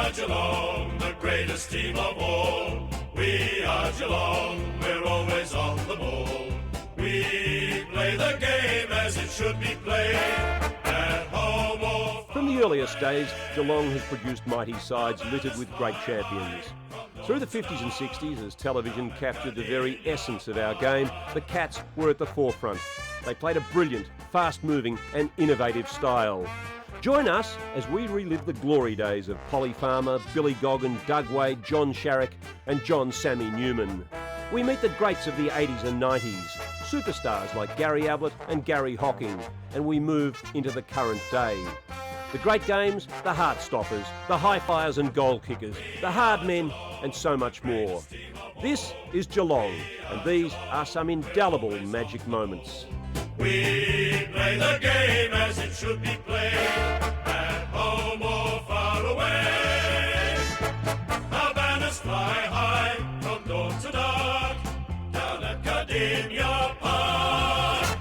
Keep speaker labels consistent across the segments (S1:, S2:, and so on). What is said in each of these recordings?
S1: are Geelong, the greatest team of all. We are Geelong, we're always on the ball. We play the game as it should be played, at home or far.
S2: From the earliest days, Geelong has produced mighty sides littered with great champions. Through the 50s and 60s, as television captured the very essence of our game, the Cats were at the forefront. They played a brilliant, fast-moving and innovative style. Join us as we relive the glory days of Polly Farmer, Billy Goggin, Doug Wade, John Sharrock and John Sammy Newman. We meet the greats of the 80s and 90s, superstars like Gary Ablett and Garry Hocking, and we move into the current day. The great games, the heart-stoppers, the high-flyers and goal-kickers, the hard men and so much more. This is Geelong, and these are some indelible magic moments.
S1: We play the game as it should be played, at home or far away. Our banners fly high from dawn to dark, down at Gardenia Park.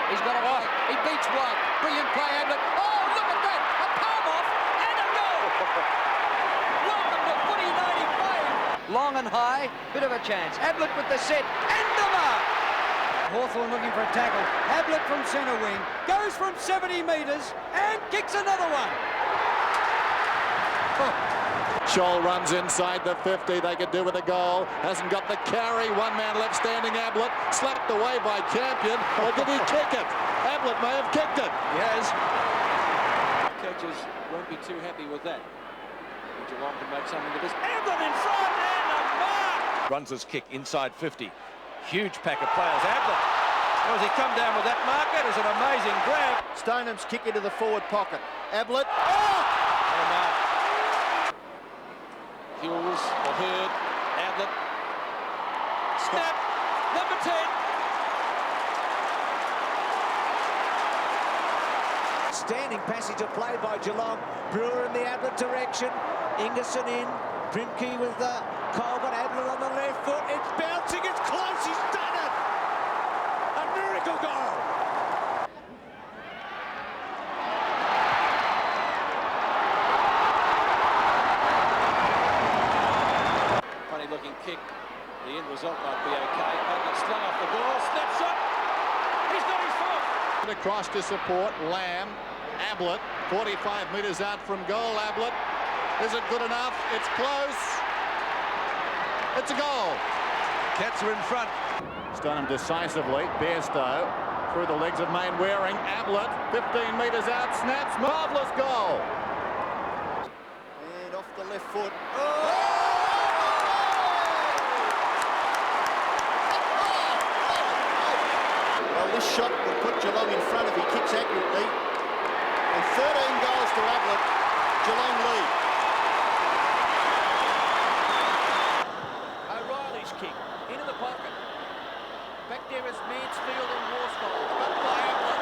S3: He's got it right. He beats White. Brilliant play, Ablett. Oh, look at that! A palm off and a goal! Welcome to footy 95. Long and high, bit of a chance. Ablett with the set and the mark. Hawthorn looking for a tackle. Ablett from centre wing goes from 70 metres and kicks another one.
S4: Scholl runs inside the 50. They could do with a goal. Hasn't got the carry. One man left standing. Ablett slapped away by Campion. Or did he kick it? Ablett may have kicked it.
S3: Yes.
S5: Coaches won't be too happy with that. Geelong can make something of this. Ablett in front and a mark. Runs his kick inside 50. Huge pack of players. Ablett. Does he come down with that mark? That is an amazing grab.
S6: Stoneham's kick into the forward pocket. Ablett.
S5: Hills or Hurd, Ablett, snap, number 10.
S7: Standing passage of play by Geelong. Brewer in the Ablett direction. Ingerson in. Primke with the Colbert. Ablett on the left foot. It's bouncing. It's close. He's done it. A miracle goal.
S5: Looking kick, the end result might be okay. Ablett slung off the ball, snapshot, he's got his foot.
S4: Across to support Lamb. Ablett, 45 metres out from goal. Ablett, is it good enough? It's close. It's a goal.
S6: Cats are in front.
S4: Stoneham decisively. Bairstow through the legs of Mainwaring. Ablett, 15 metres out, snaps, marvellous goal.
S6: And off the left foot. This shot will put Geelong in front if he kicks accurately. And 13 goals to Ablett. Geelong lead.
S3: O'Reilly's kick into the pocket. Back there is Mansfield and Worsfold. Up by Ablett.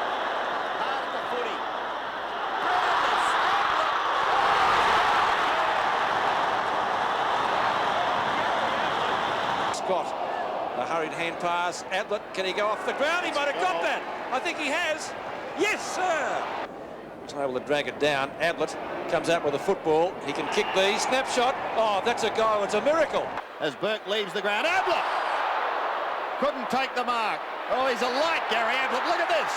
S3: Hard at the footy. Brownless.
S5: Scott, a hurried hand pass. Ablett, can he go off the ground? He might have got that. I think he has. Yes, sir. He's not able to drag it down. Ablett comes out with a football. He can kick these. Snapshot. Oh, that's a goal. It's a miracle.
S4: As Burke leaves the ground, Ablett couldn't take the mark. Oh, he's a light, Gary Ablett. Look at this.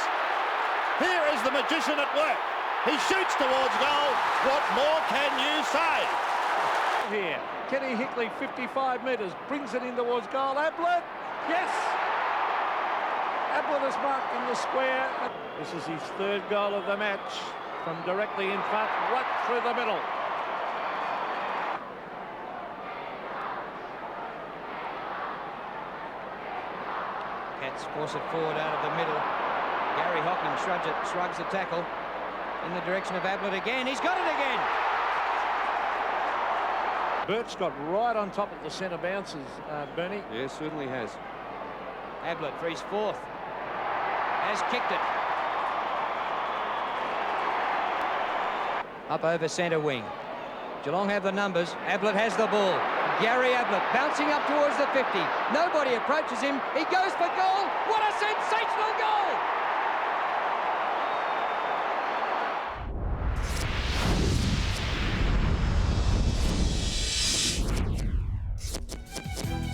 S4: Here is the magician at work. He shoots towards goal. What more can you say?
S8: Here, Kenny Hickley, 55 metres, brings it in towards goal. Ablett, yes! Ablett is marked in the square. This is his third goal of the match, from directly in front, right through the middle.
S3: Cats force it forward out of the middle. Garry Hocking shrugs the tackle in the direction of Ablett again. He's got it again.
S8: Bert's got right on top of the centre bounces, Bernie.
S5: Yes, certainly has.
S3: Ablett for his fourth. Has kicked it. Up over centre wing. Geelong have the numbers. Ablett has the ball. Gary Ablett bouncing up towards the 50. Nobody approaches him. He goes for goal. What a sensational goal!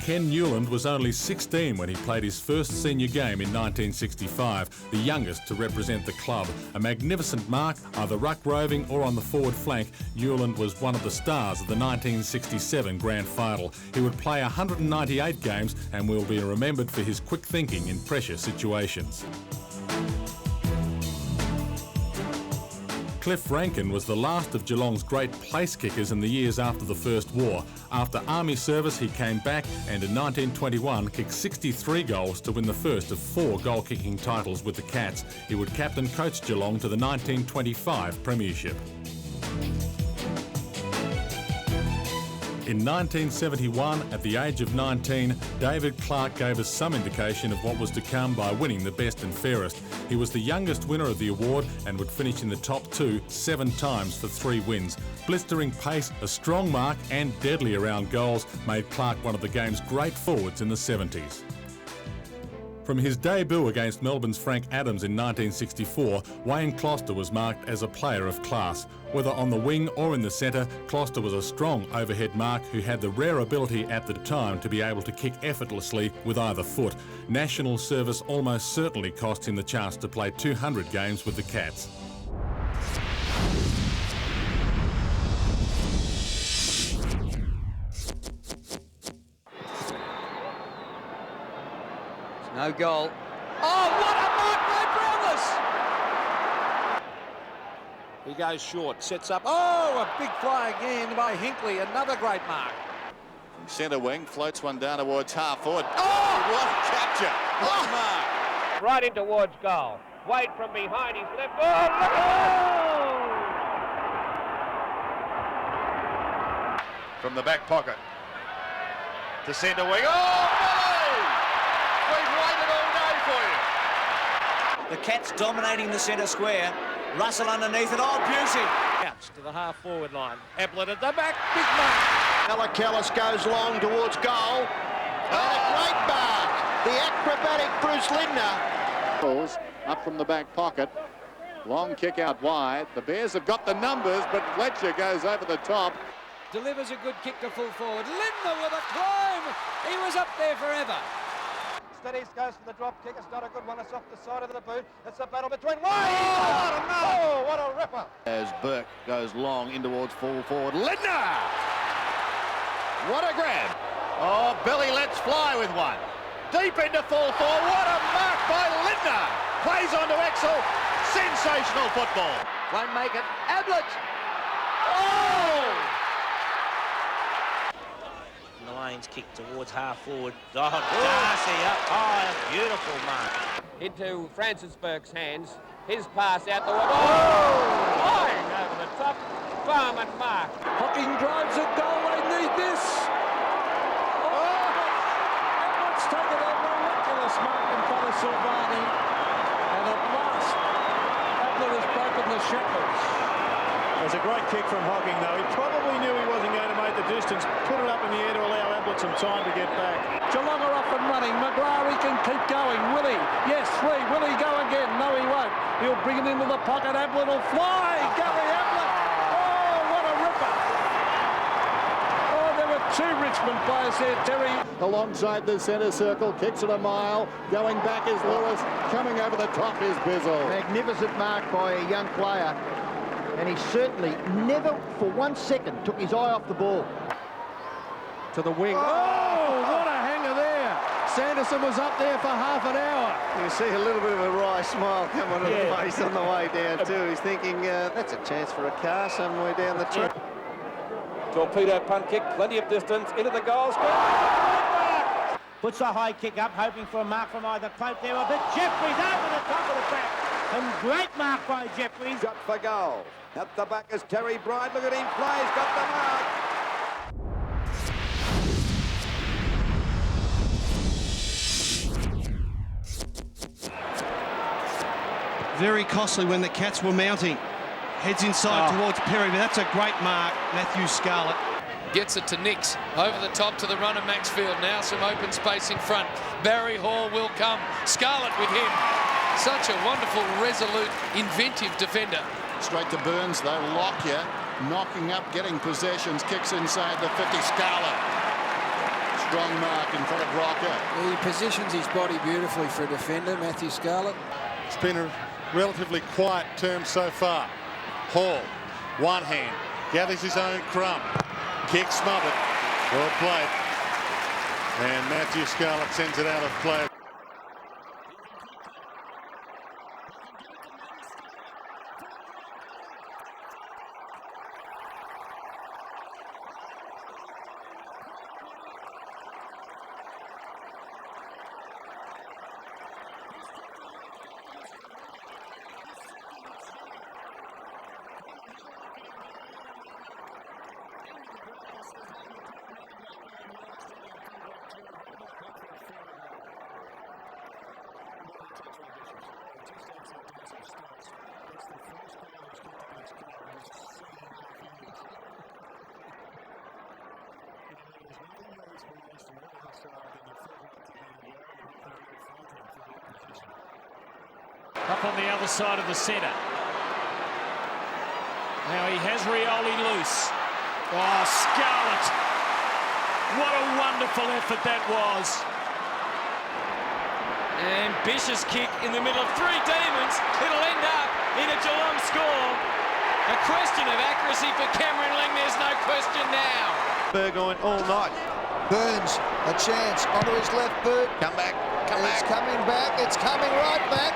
S9: Ken Newland was only 16 when he played his first senior game in 1965, the youngest to represent the club. A magnificent mark, either ruck roving or on the forward flank, Newland was one of the stars of the 1967 grand final. He would play 198 games and will be remembered for his quick thinking in pressure situations. Cliff Rankin was the last of Geelong's great place kickers in the years after the First War. After Army service, he came back and in 1921 kicked 63 goals to win the first of 4 goal-kicking titles with the Cats. He would captain coach Geelong to the 1925 Premiership. In 1971, at the age of 19, David Clarke gave us some indication of what was to come by winning the best and fairest. He was the youngest winner of the award and would finish in the top 2 7 times for 3 wins. Blistering pace, a strong mark and deadly around goals made Clarke one of the game's great forwards in the 70s. From his debut against Melbourne's Frank Adams in 1964, Wayne Closter was marked as a player of class. Whether on the wing or in the centre, Closter was a strong overhead mark who had the rare ability at the time to be able to kick effortlessly with either foot. National service almost certainly cost him the chance to play 200 games with the Cats.
S3: No goal. Oh, what a mark by Brownless!
S5: He goes short, sets up. Oh, a big fly again by Hinkley. Another great mark.
S4: From centre wing, floats one down towards half forward. Oh, what a capture! What a mark!
S8: Right in towards goal. Wade from behind his left. Oh, look at
S4: From the back pocket to centre wing. Oh, Billy! We've waited all day for you.
S7: The Cats dominating the centre square. Russell underneath it. Oh, beauty!
S8: Outs to the half-forward line. Ablett at the back. Big mark.
S6: Alakallis goes long towards goal. And a great mark. The acrobatic Bruce Lindner.
S10: Up from the back pocket. Long kick out wide. The Bears have got the numbers, but Fletcher goes over the top.
S3: Delivers a good kick to full forward. Lindner with a climb. He was up there forever.
S8: Steadies goes for the drop kick. It's not a good one. It's off the side of the boot. It's a battle between Wade.
S6: Oh,
S8: what a ripper.
S6: As Burke goes long in towards full forward. Lindner! What a grab.
S4: Oh, Billy lets fly with one. Deep into full forward. What a mark by Lindner. Plays on to Exel. Sensational football.
S3: Won't make it. Ablett! Oh!
S7: Lane's kick towards half forward. Oh, Darcy up. Oh, a beautiful mark.
S8: Into Francis Burke's hands. His pass out the way. Oh! Flying over the top. Farm and mark.
S7: Hocking drives a goal. They need this. Oh! Ablett's taken a miraculous mark in front of Silvani. And at last, Ablett has broken the shackles.
S11: It was a great kick from Hocking, though. He probably knew he wasn't going to make the distance. Put it up in the air to allow Ablett some time to get back.
S8: Geelong are off and running. McGlary can keep going. Will he? Yes, 3. Will he go again? No, he won't. He'll bring it into the pocket. Ablett will fly. Gary Ablett. Oh, what a ripper. Oh, there were 2 Richmond players there, Terry.
S10: Alongside the centre circle, kicks it a mile. Going back is Lewis. Coming over the top is Bizzle.
S6: Magnificent mark by a young player. And he certainly never for 1 second took his eye off the ball.
S8: To the wing. Oh, what a hanger there. Sanderson was up there for half an hour.
S6: You see a little bit of a wry smile come on his face on the way down too. He's thinking, that's a chance for a car somewhere down the track.
S5: Torpedo punt kick, plenty of distance, into the goal square.
S7: Puts a high kick up, hoping for a mark from either Pope there, but Jeffries over the top of the track. And great mark by Jeffries.
S3: Shot for goal. At the back is Terry Bryant. Look at him play. He's got the mark.
S12: Very costly when the Cats were mounting. Heads inside towards Perry, but that's a great mark, Matthew Scarlett. Gets it to Nix. Over the top to the runner, Maxfield. Now some open space in front. Barry Hall will come. Scarlett with him. Such a wonderful, resolute, inventive defender.
S10: Straight to Burns, though. Lockyer knocking up, getting possessions. Kicks inside the 50. Scarlett. Strong mark in front of Rocker.
S7: He positions his body beautifully for a defender, Matthew Scarlett.
S11: It's been a relatively quiet term so far. Hall, one hand, gathers his own crumb. Kick smothered. Well played. And Matthew Scarlett sends it out of play.
S13: Up on the other side of the centre. Now he has Rioli loose. Oh, Scarlett. What a wonderful effort that was.
S12: Ambitious kick in the middle of three demons. It'll end up in a Geelong score. A question of accuracy for Cameron Ling. There's no question now.
S4: Burgoyne all night.
S7: Burns, a chance onto his left boot.
S10: Come back.
S7: It's coming back. It's coming right back.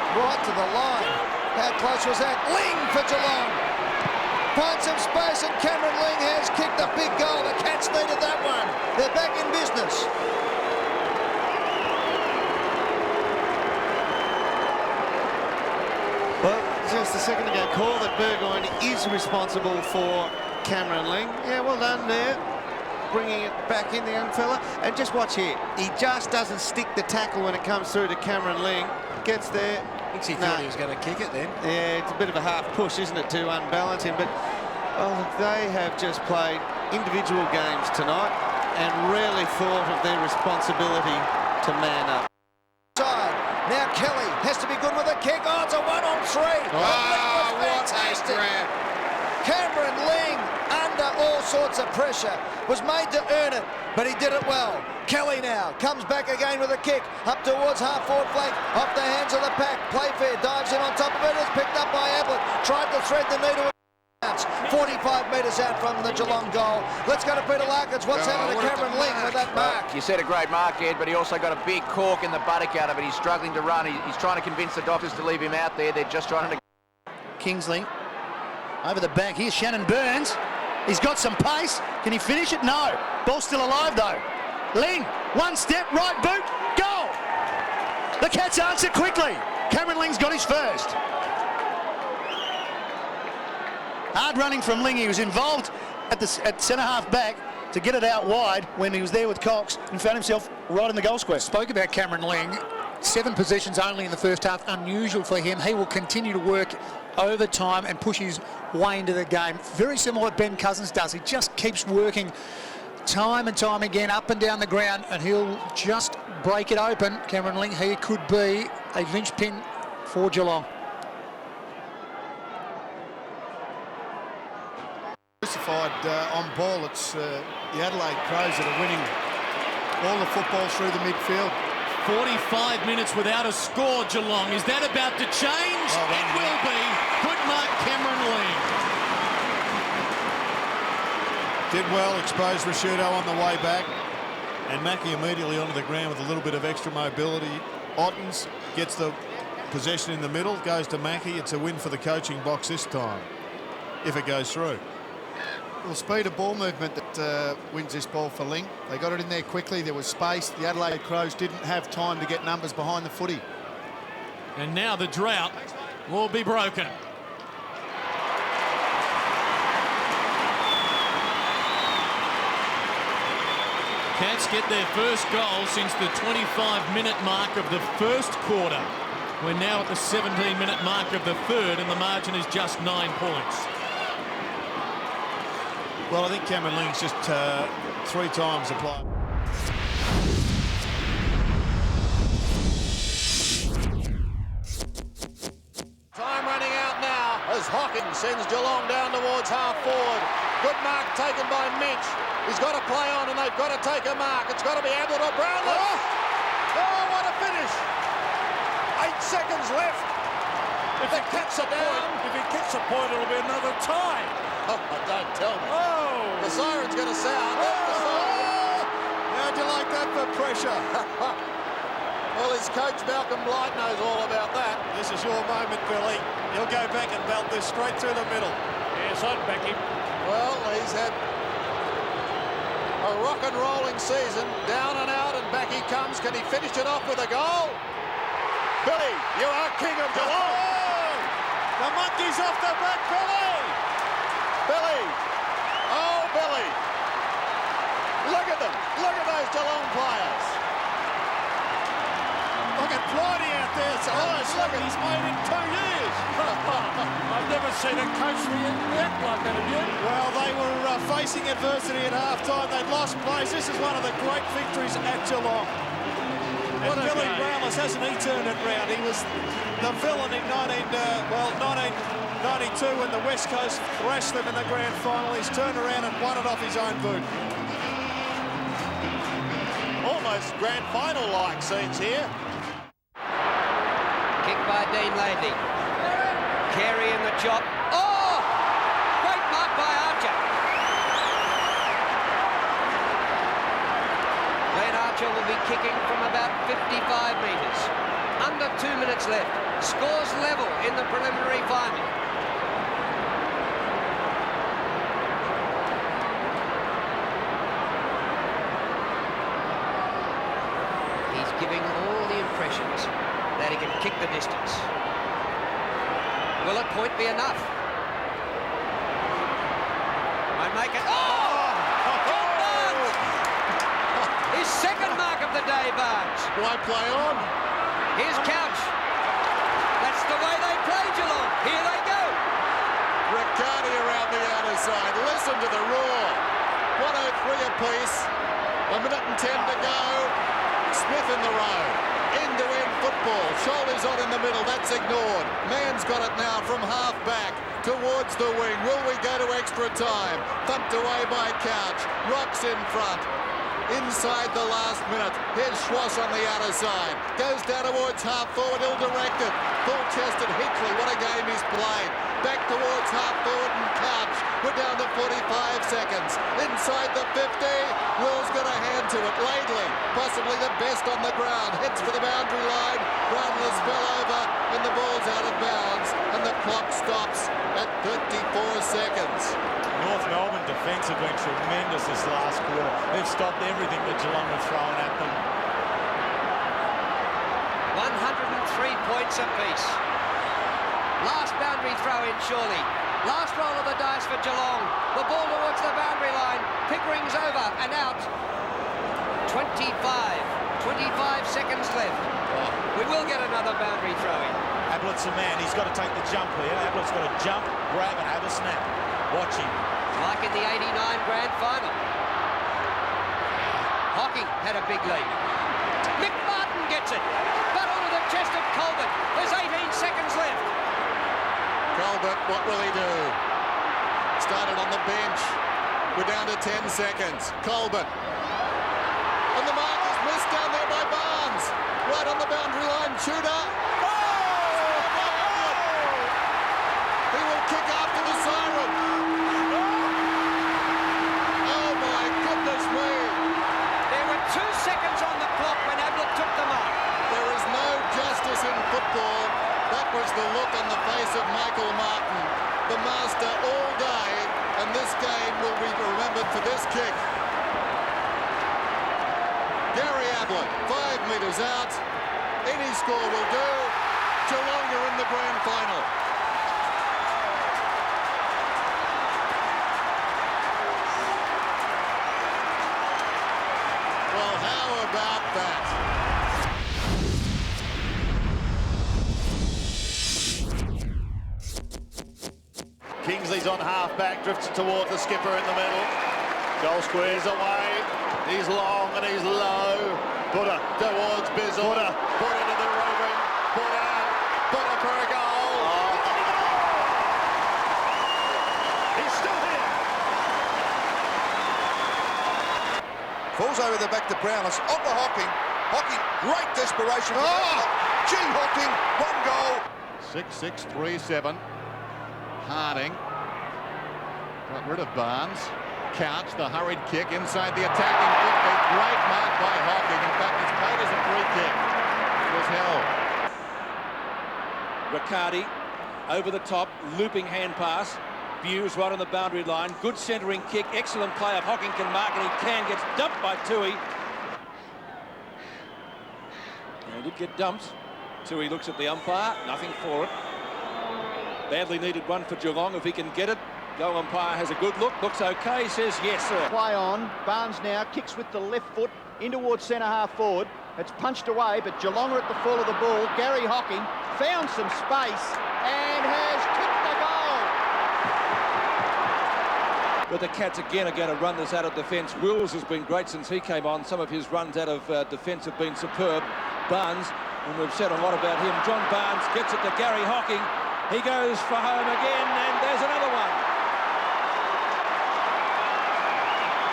S7: Right to the line. How close was that? Ling for Geelong. Finds some space and Cameron Ling has kicked a big goal. The Cats needed that one. They're back in business.
S4: Well, just a second ago, call that Burgoyne is responsible for Cameron Ling. Yeah, well done there. Bringing it back in, the young fella. And just watch here. He just doesn't stick the tackle when it comes through to Cameron Ling. Gets there.
S7: I think he thought he was going to kick it then.
S4: Yeah, it's a bit of a half push, isn't it, to unbalance him. But oh, they have just played individual games tonight and really thought of their responsibility to man up.
S7: Now Kelly has to be good with a kick. Oh, it's a 1-on-3.
S10: Oh, what a grab.
S7: Cameron Ling, under all sorts of pressure, was made to earn it, but he did it well. Kelly now comes back again with a kick up towards half-forward flank, off the hands of the pack. Playfair dives in on top of it. It's picked up by Ablett. Tried to thread the needle. 45 metres out from the Geelong goal. Let's go to Peter Larkins. What's happened to Cameron Ling with that mark?
S3: You said a great mark, Ed, but he also got a big cork in the buttock out of it. He's struggling to run. He's trying to convince the doctors to leave him out there. They're just trying to...
S14: Kingsley over the back. Here's Shannon Burns. He's got some pace. Can he finish it? No. Ball's still alive, though. Ling, one step, right boot, goal! The Cats answer quickly. Cameron Ling's got his first. Hard running from Ling. He was involved at centre-half back to get it out wide when he was there with Cox and found himself right in the goal square.
S15: Spoke about Cameron Ling. 7 possessions only in the first half. Unusual for him. He will continue to work over time and push his way into the game. Very similar to what Ben Cousins does. He just keeps working time and time again up and down the ground, and he'll just break it open. Cameron Ling, he could be a linchpin for Geelong.
S16: Crucified on ball. It's the Adelaide Crows that are winning all the football through the midfield.
S17: 45 minutes without a score, Geelong. Is that about to change? It will be. Good mark, Cameron Ling.
S11: Did well, exposed Rashudo on the way back. And Mackie immediately onto the ground with a little bit of extra mobility. Ottens gets the possession in the middle, goes to Mackie. It's a win for the coaching box this time, if it goes through.
S16: Well, speed of ball movement that wins this ball for Ling. They got it in there quickly. There was space. The Adelaide Crows didn't have time to get numbers behind the footy.
S17: And now the drought will be broken. Cats get their first goal since the 25-minute mark of the first quarter. We're now at the 17-minute mark of the third, and the margin is just 9 points.
S11: Well, I think Cameron Ling's just 3 times applied.
S4: Time running out now as Hocking sends Geelong down towards half forward. Good mark taken by Minch. He's got to play on and they've got to take a mark. It's got to be Ablett or Brownless. Oh, what a finish. 8 seconds left.
S13: If he kicks a point, it'll be another tie.
S4: Oh, don't tell me.
S13: Oh!
S4: The siren's going to sound.
S11: Oh! How'd you like that for pressure?
S4: Well, his coach Malcolm Blight knows all about that.
S11: This is your moment, Billy. He'll go back and belt this straight through the middle.
S13: Yes, I'd back him.
S4: Well, he's had a rock and rolling season, down and out, and back he comes. Can he finish it off with a goal? Billy, you are king of Geelong.
S11: The monkey's off the back, Billy.
S4: Billy. Oh, Billy. Look at them. Look at those Geelong players.
S11: Look at Blighty out there. It's the highest look he's made in 2 years.
S13: I've never seen a coach react like that, have you?
S11: Well, they were facing adversity at half-time. They'd lost place. This is one of the great victories at Geelong. And Billy Brownless, hasn't he turned it round? He was the villain in 1992 when the West Coast thrashed them in the grand final. He's turned around and won it off his own boot.
S4: Almost grand final-like scenes here.
S3: Kick by Dean Landry. Carey in the chop. Oh! Great mark by Archer. Glenn Archer will be kicking from about 55 metres. Under 2 minutes left. Scores level in the preliminary final. He's giving all the impressions that he can kick the distance. Will a point be enough? Might make it. Oh! John Barnes! His second mark of the day, Barnes.
S4: Why play on?
S3: Here's Couch. That's the way they play, Geelong. Here they go.
S4: Riccardi around the outer side. Listen to the roar. 103 apiece. 1 minute and 10 to go. Smith in the row. End-to-end football. Shoulders on in the middle. That's ignored. Mann's got it now from half-back towards the wing. Will we go to extra time? Thumped away by Couch. Rocks in front. Inside the last minute. Here's Schwass on the outer side. Goes down towards half-forward. Ill-directed. Full-chested Hickley. What a game he's played. Back towards half-forward and Couch. We're down to 45 seconds. Inside the 50. Will's got a hand to it. Laidley, possibly the best on the ground. Hits for the boundary line. Brownless fell over and the ball's out of bounds. And the clock stops at 34 seconds.
S18: North Melbourne defence have been tremendous this last quarter. They've stopped everything that Geelong have thrown at them.
S3: 103 points apiece. Last boundary throw in, surely. Last roll of the dice for Geelong. The ball towards the boundary line. Pickering's over and out. 25 seconds left. We will get another boundary throw in.
S18: Ablett's a man. He's got to take the jump here. Ablett's got to jump, grab and have a snap. Watch him.
S3: Like in the 89 grand final. Hocking had a big lead. Mick Martin gets it. But onto the chest of Colbert. There's 18 seconds left.
S4: Colbert, what will he do? Started on the bench. We're down to 10 seconds. Colbert. And the mark is missed down there by Barnes. Right on the boundary line. Shooter. He will kick after the siren. Oh my goodness me.
S3: There were 2 seconds on the clock when Ablett took the mark.
S4: There is no justice in football. That was the look on the face of Michael Martin, the master all day, and this game will be remembered for this kick. Gary Ablett, 5 metres out. Any score will do. Geelong are in the grand final. Well, how about that? Kingsley's on half-back, drifts towards the skipper in the middle. Goal squares away. He's long and he's low. Butter towards Bizzle. Butter to the roving. Butter for a goal. He's still here.
S19: Falls over the back to Brownless. On to Hocking. Hocking, great desperation. Gee, Hocking, one goal.
S10: 6-6-3-7. Harding got rid of Barnes. Couch, the hurried kick inside the attacking 50. Great mark by Hocking. In fact, it's paid as a free kick. It was held.
S5: Riccardi over the top, looping hand pass. Views right on the boundary line. Good centering kick. Excellent play of Hocking can mark and he can. Gets dumped by Tui. And he did get dumped. Tui looks at the umpire. Nothing for it. Badly needed one for Geelong if he can get it. Goal umpire has a good look. Looks okay. Says yes, sir.
S6: Play on. Barnes now kicks with the left foot in towards centre half forward. It's punched away, but Geelong are at the fall of the ball. Garry Hocking found some space and has kicked the goal.
S5: But the Cats again are going to run this out of defence. Wills has been great since he came on. Some of his runs out of defence have been superb. Barnes, and we've said a lot about him. John Barnes gets it to Garry Hocking. He goes for home again, and there's another one.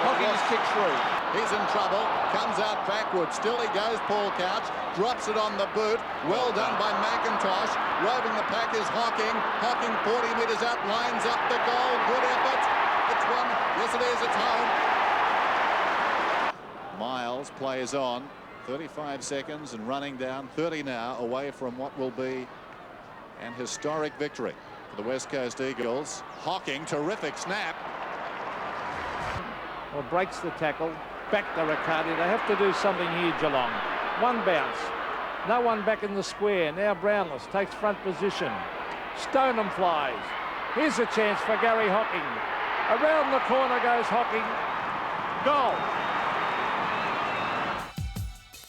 S5: Hocking's kicked through.
S10: He's in trouble, comes out backwards. Still he goes, Paul Couch, drops it on the boot. Well done by McIntosh. Roving the pack is Hocking. Hocking 40 metres out, lines up the goal. Good effort. It's one. Yes, it is. It's home. Miles plays on. 35 seconds and running down. 30 now away from what will be an historic victory for the West Coast Eagles. Hocking, terrific snap.
S8: Well, breaks the tackle. Back to Riccardi. They have to do something here, Geelong. One bounce. No one back in the square. Now Brownless takes front position. Stoneham flies. Here's a chance for Garry Hocking. Around the corner goes Hocking. Goal.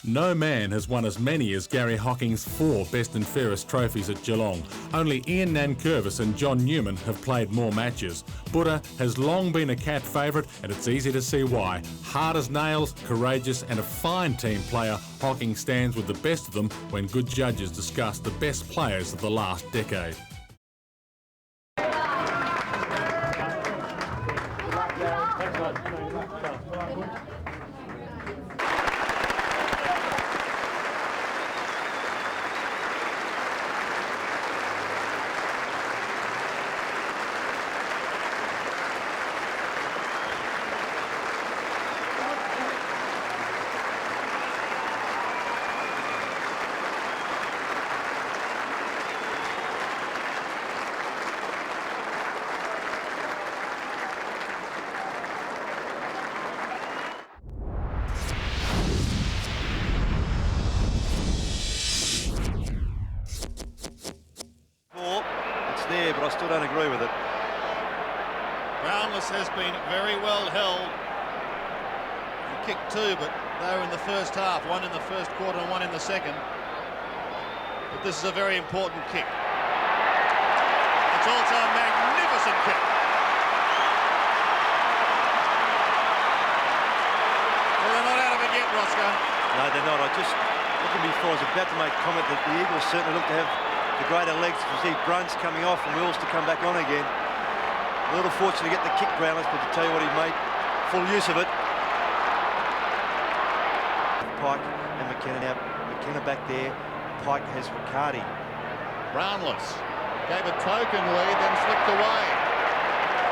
S9: No man has won as many as Garry Hocking's 4 best and fairest trophies at Geelong. Only Ian Nankervis and John Newman have played more matches. Butter has long been a Cat favourite, and it's easy to see why. Hard as nails, courageous and a fine team player, Hocking stands with the best of them when good judges discuss the best players of the last decade.
S20: There, but I still don't agree with it.
S11: Brownless has been very well held. He kicked 2, but they were in the first half. One in the first quarter and one in the second. But this is a very important kick. It's also a magnificent kick. Well, they're not out of it yet, Roscoe.
S20: No, they're not. I just, looking before, I was about to make a comment that the Eagles certainly look to have the greater legs. You see Bruns coming off and Wills to come back on again. A little fortunate to get the kick, Brownless, but to tell you what, he made full use of it. Pike and McKenna now. McKenna back there. Pike has Riccardi.
S10: Brownless gave a token lead, then slipped away.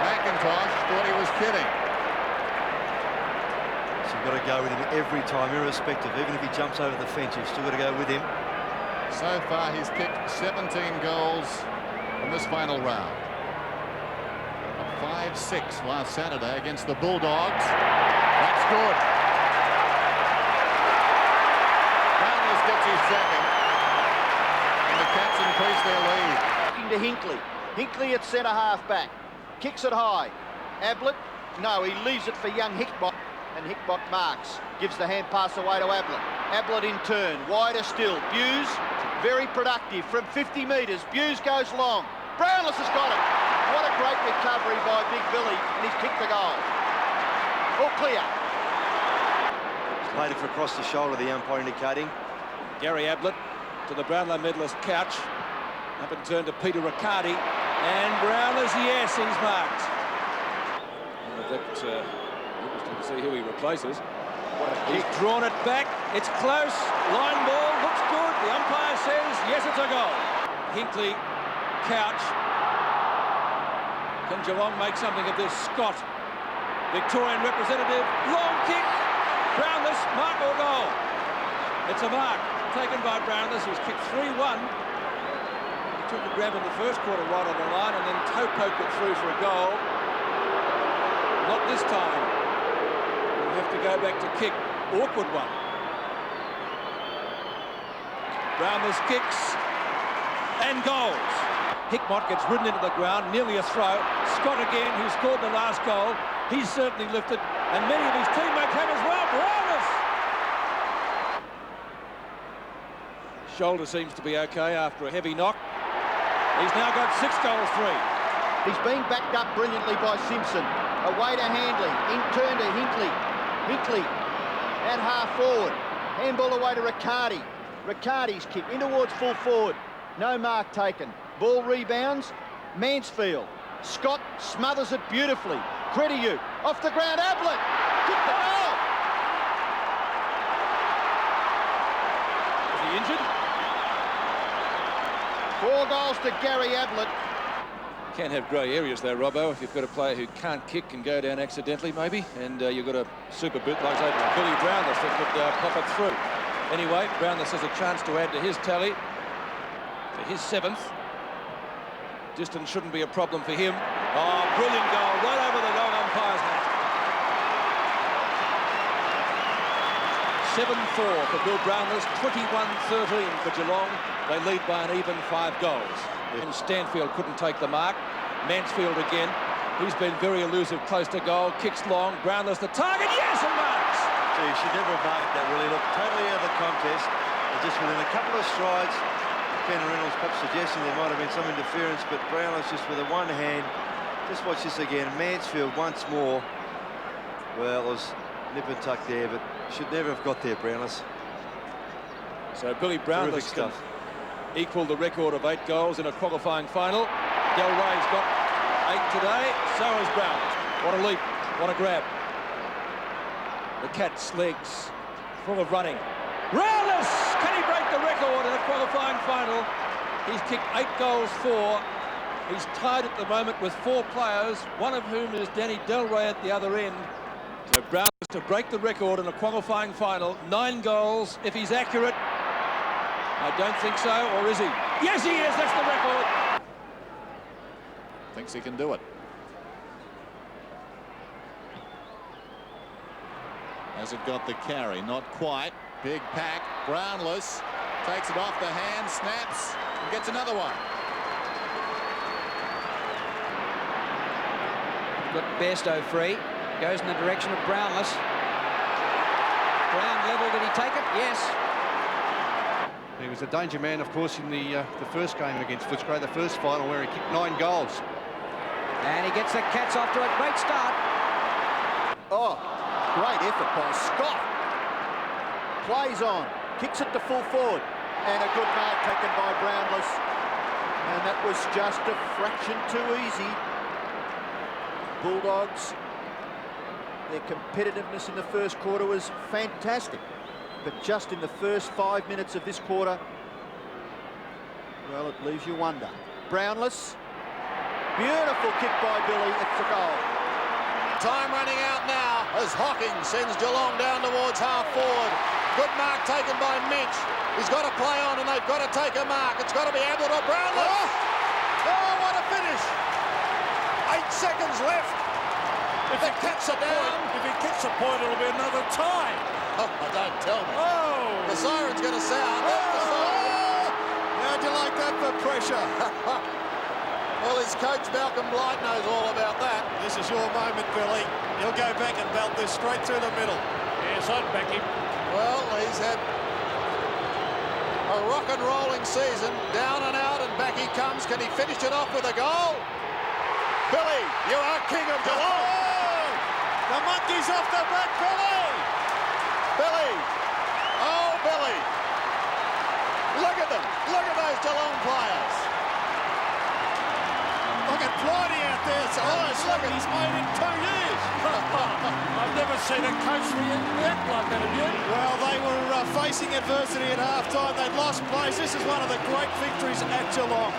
S10: McIntosh thought he was kidding.
S20: So you've got to go with him every time, irrespective. Even if he jumps over the fence, you've still got to go with him.
S10: So far, he's kicked 17 goals in this final round. A 5-6 last Saturday against the Bulldogs. That's good. Brownless gets his second. And the Cats increase their lead.
S6: To Hinkley. Hinkley at centre half back. Kicks it high. Ablett, no, he leaves it for young Hickbott. And Hickbott marks. Gives the hand pass away to Ablett. Ablett in turn. Wider still. Buse. Very productive from 50 metres. Buse goes long. Brownless has got it. What a great recovery by Big Billy, and he's kicked the goal. All clear.
S20: Played it for across the shoulder, the umpire indicating.
S5: Gary Ablett to the Brownlow medalist Couch. Up and turn to Peter Riccardi. And Brownless, yes, he's marked. Interesting to see who he replaces. He's drawn it back. It's close. Line ball looks good. The umpire says, yes, it's a goal. Hinckley, Couch. Can Geelong make something of this? Scott, Victorian representative. Long kick. Brownless, mark or goal? It's a mark. Taken by Brownless, who's kicked 3-1. He took a grab in the first quarter right on the line and then toe poked it through for a goal. Not this time. We'll have to go back to kick. Awkward one. Brownless kicks and goals. Hickmott gets ridden into the ground, nearly a throw. Scott again, who scored the last goal. He's certainly lifted, and many of his teammates have as well. Brownless! Shoulder seems to be okay after a heavy knock. He's now got 6 goals, 3.
S6: He's being backed up brilliantly by Simpson. Away to Handley, in turn to Hinckley. Hinckley at half forward. Handball away to Riccardi. Riccardi's kick in towards full forward. No mark taken. Ball rebounds. Mansfield. Scott smothers it beautifully. Crediu off the ground. Ablett. Kick the goal.
S5: Is he injured?
S6: 4 goals to Gary Ablett.
S5: Can't have grey areas though, Robbo, if you've got a player who can't kick and go down accidentally maybe, and you've got a super boot like Billy Brownless that could pop it through. Anyway, Brownless has a chance to add to his tally, to his 7th. Distance shouldn't be a problem for him. Oh, brilliant goal, right over the goal umpire's hat. 7-4 for Bill Brownless, 21-13 for Geelong. They lead by an even 5 goals. And Stanfield couldn't take the mark. Mansfield again. He's been very elusive, close to goal. Kicks long. Brownless the target. Yes, and marks!
S20: Gee, you should never have marked that, Willie. Look, totally out of the contest. And just within a couple of strides, Ken Reynolds perhaps suggesting there might have been some interference, but Brownless just with a one hand. Just watch this again. Mansfield once more. Well, it was nip and tuck there, but should never have got there, Brownless.
S5: So Billy Brownless can equal the record of 8 goals in a qualifying final. Del Rey's got 8 today, so has Brownless. What a leap, what a grab. The Cats' legs full of running. Brownless! Can he break the record in a qualifying final? He's kicked 8 goals, 4. He's tied at the moment with 4 players, one of whom is Danny Del Rey at the other end. So Brownless to break the record in a qualifying final. 9 goals, if he's accurate. I don't think so, or is he? Yes, he is, that's the record.
S4: Thinks he can do it. Has it got the carry? Not quite. Big pack. Brownless takes it off the hand, snaps, and gets another one.
S3: Got Bairstow free. Goes in the direction of Brownless. Ground level, did he take it? Yes.
S21: He was a danger man, of course, in the first game against Footscray, the first final where he kicked 9 goals.
S3: And he gets the Cats off to a great start.
S6: Oh, great effort by Scott. Plays on, kicks it to full forward, and a good mark taken by Brownless. And that was just a fraction too easy. Bulldogs, their competitiveness in the first quarter was fantastic. But just in the first 5 minutes of this quarter, well, it leaves you wonder. Brownless, beautiful kick by Billy, it's a goal.
S10: Time running out now as Hocking sends Geelong down towards half forward. Good mark taken by Minch. He's got to play on and they've got to take a mark. It's got to be Ablett or Brownless. Oh, what a finish. 8 seconds left.
S17: If the Cats are down, if he kicks a point, it'll be another tie.
S10: Oh, don't tell me.
S17: Oh!
S10: The siren's going to sound.
S17: Oh!
S10: How'd you like that for pressure? Well, his coach, Malcolm Blight, knows all about that.
S11: This is your moment, Billy. You'll go back and belt this straight through the middle.
S17: Yes, I'd back him.
S10: Well, he's had a rock and rolling season. Down and out, and back he comes. Can he finish it off with a goal?
S4: Billy, you are king of Geelong.
S11: Oh, the monkey's off the back, Billy.
S4: Billy. Oh, Billy. Look at them. Look at those Geelong players.
S11: Look at Bridie out there. It's the highest look he's made in 2 years.
S8: I've never seen a coach react like that, have you?
S11: Well, they were facing adversity at half-time. They'd lost plays. This is one of the great victories at Geelong.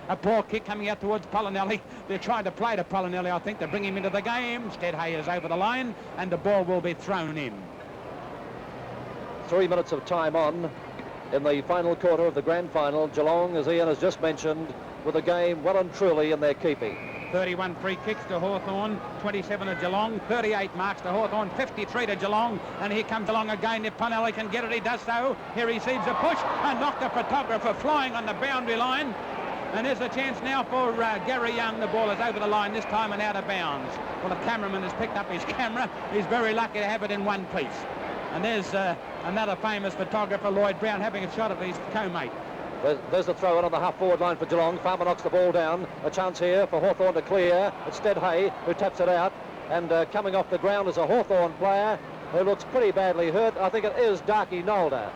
S2: A poor kick coming out towards Polinelli. They're trying to play to Polinelli, I think, to bring him into the game. Steadhay is over the line, and the ball will be thrown in.
S22: 3 minutes of time on in the final quarter of the grand final. Geelong, as Ian has just mentioned, with the game well and truly in their keeping.
S2: 31 free kicks to Hawthorn, 27 to Geelong, 38 marks to Hawthorn, 53 to Geelong, and here comes Geelong again. If Polinelli can get it, he does so. Here he receives a push and knocked the photographer flying on the boundary line. And there's a chance now for Gary Young. The ball is over the line this time and out of bounds. Well, the cameraman has picked up his camera. He's very lucky to have it in one piece. And there's another famous photographer, Lloyd Brown, having a shot of his co-mate.
S22: There's the throw in on the half-forward line for Geelong. Farmer knocks the ball down. A chance here for Hawthorn to clear. It's Steadhay who taps it out. And coming off the ground is a Hawthorn player who looks pretty badly hurt. I think it is Darky Nolder.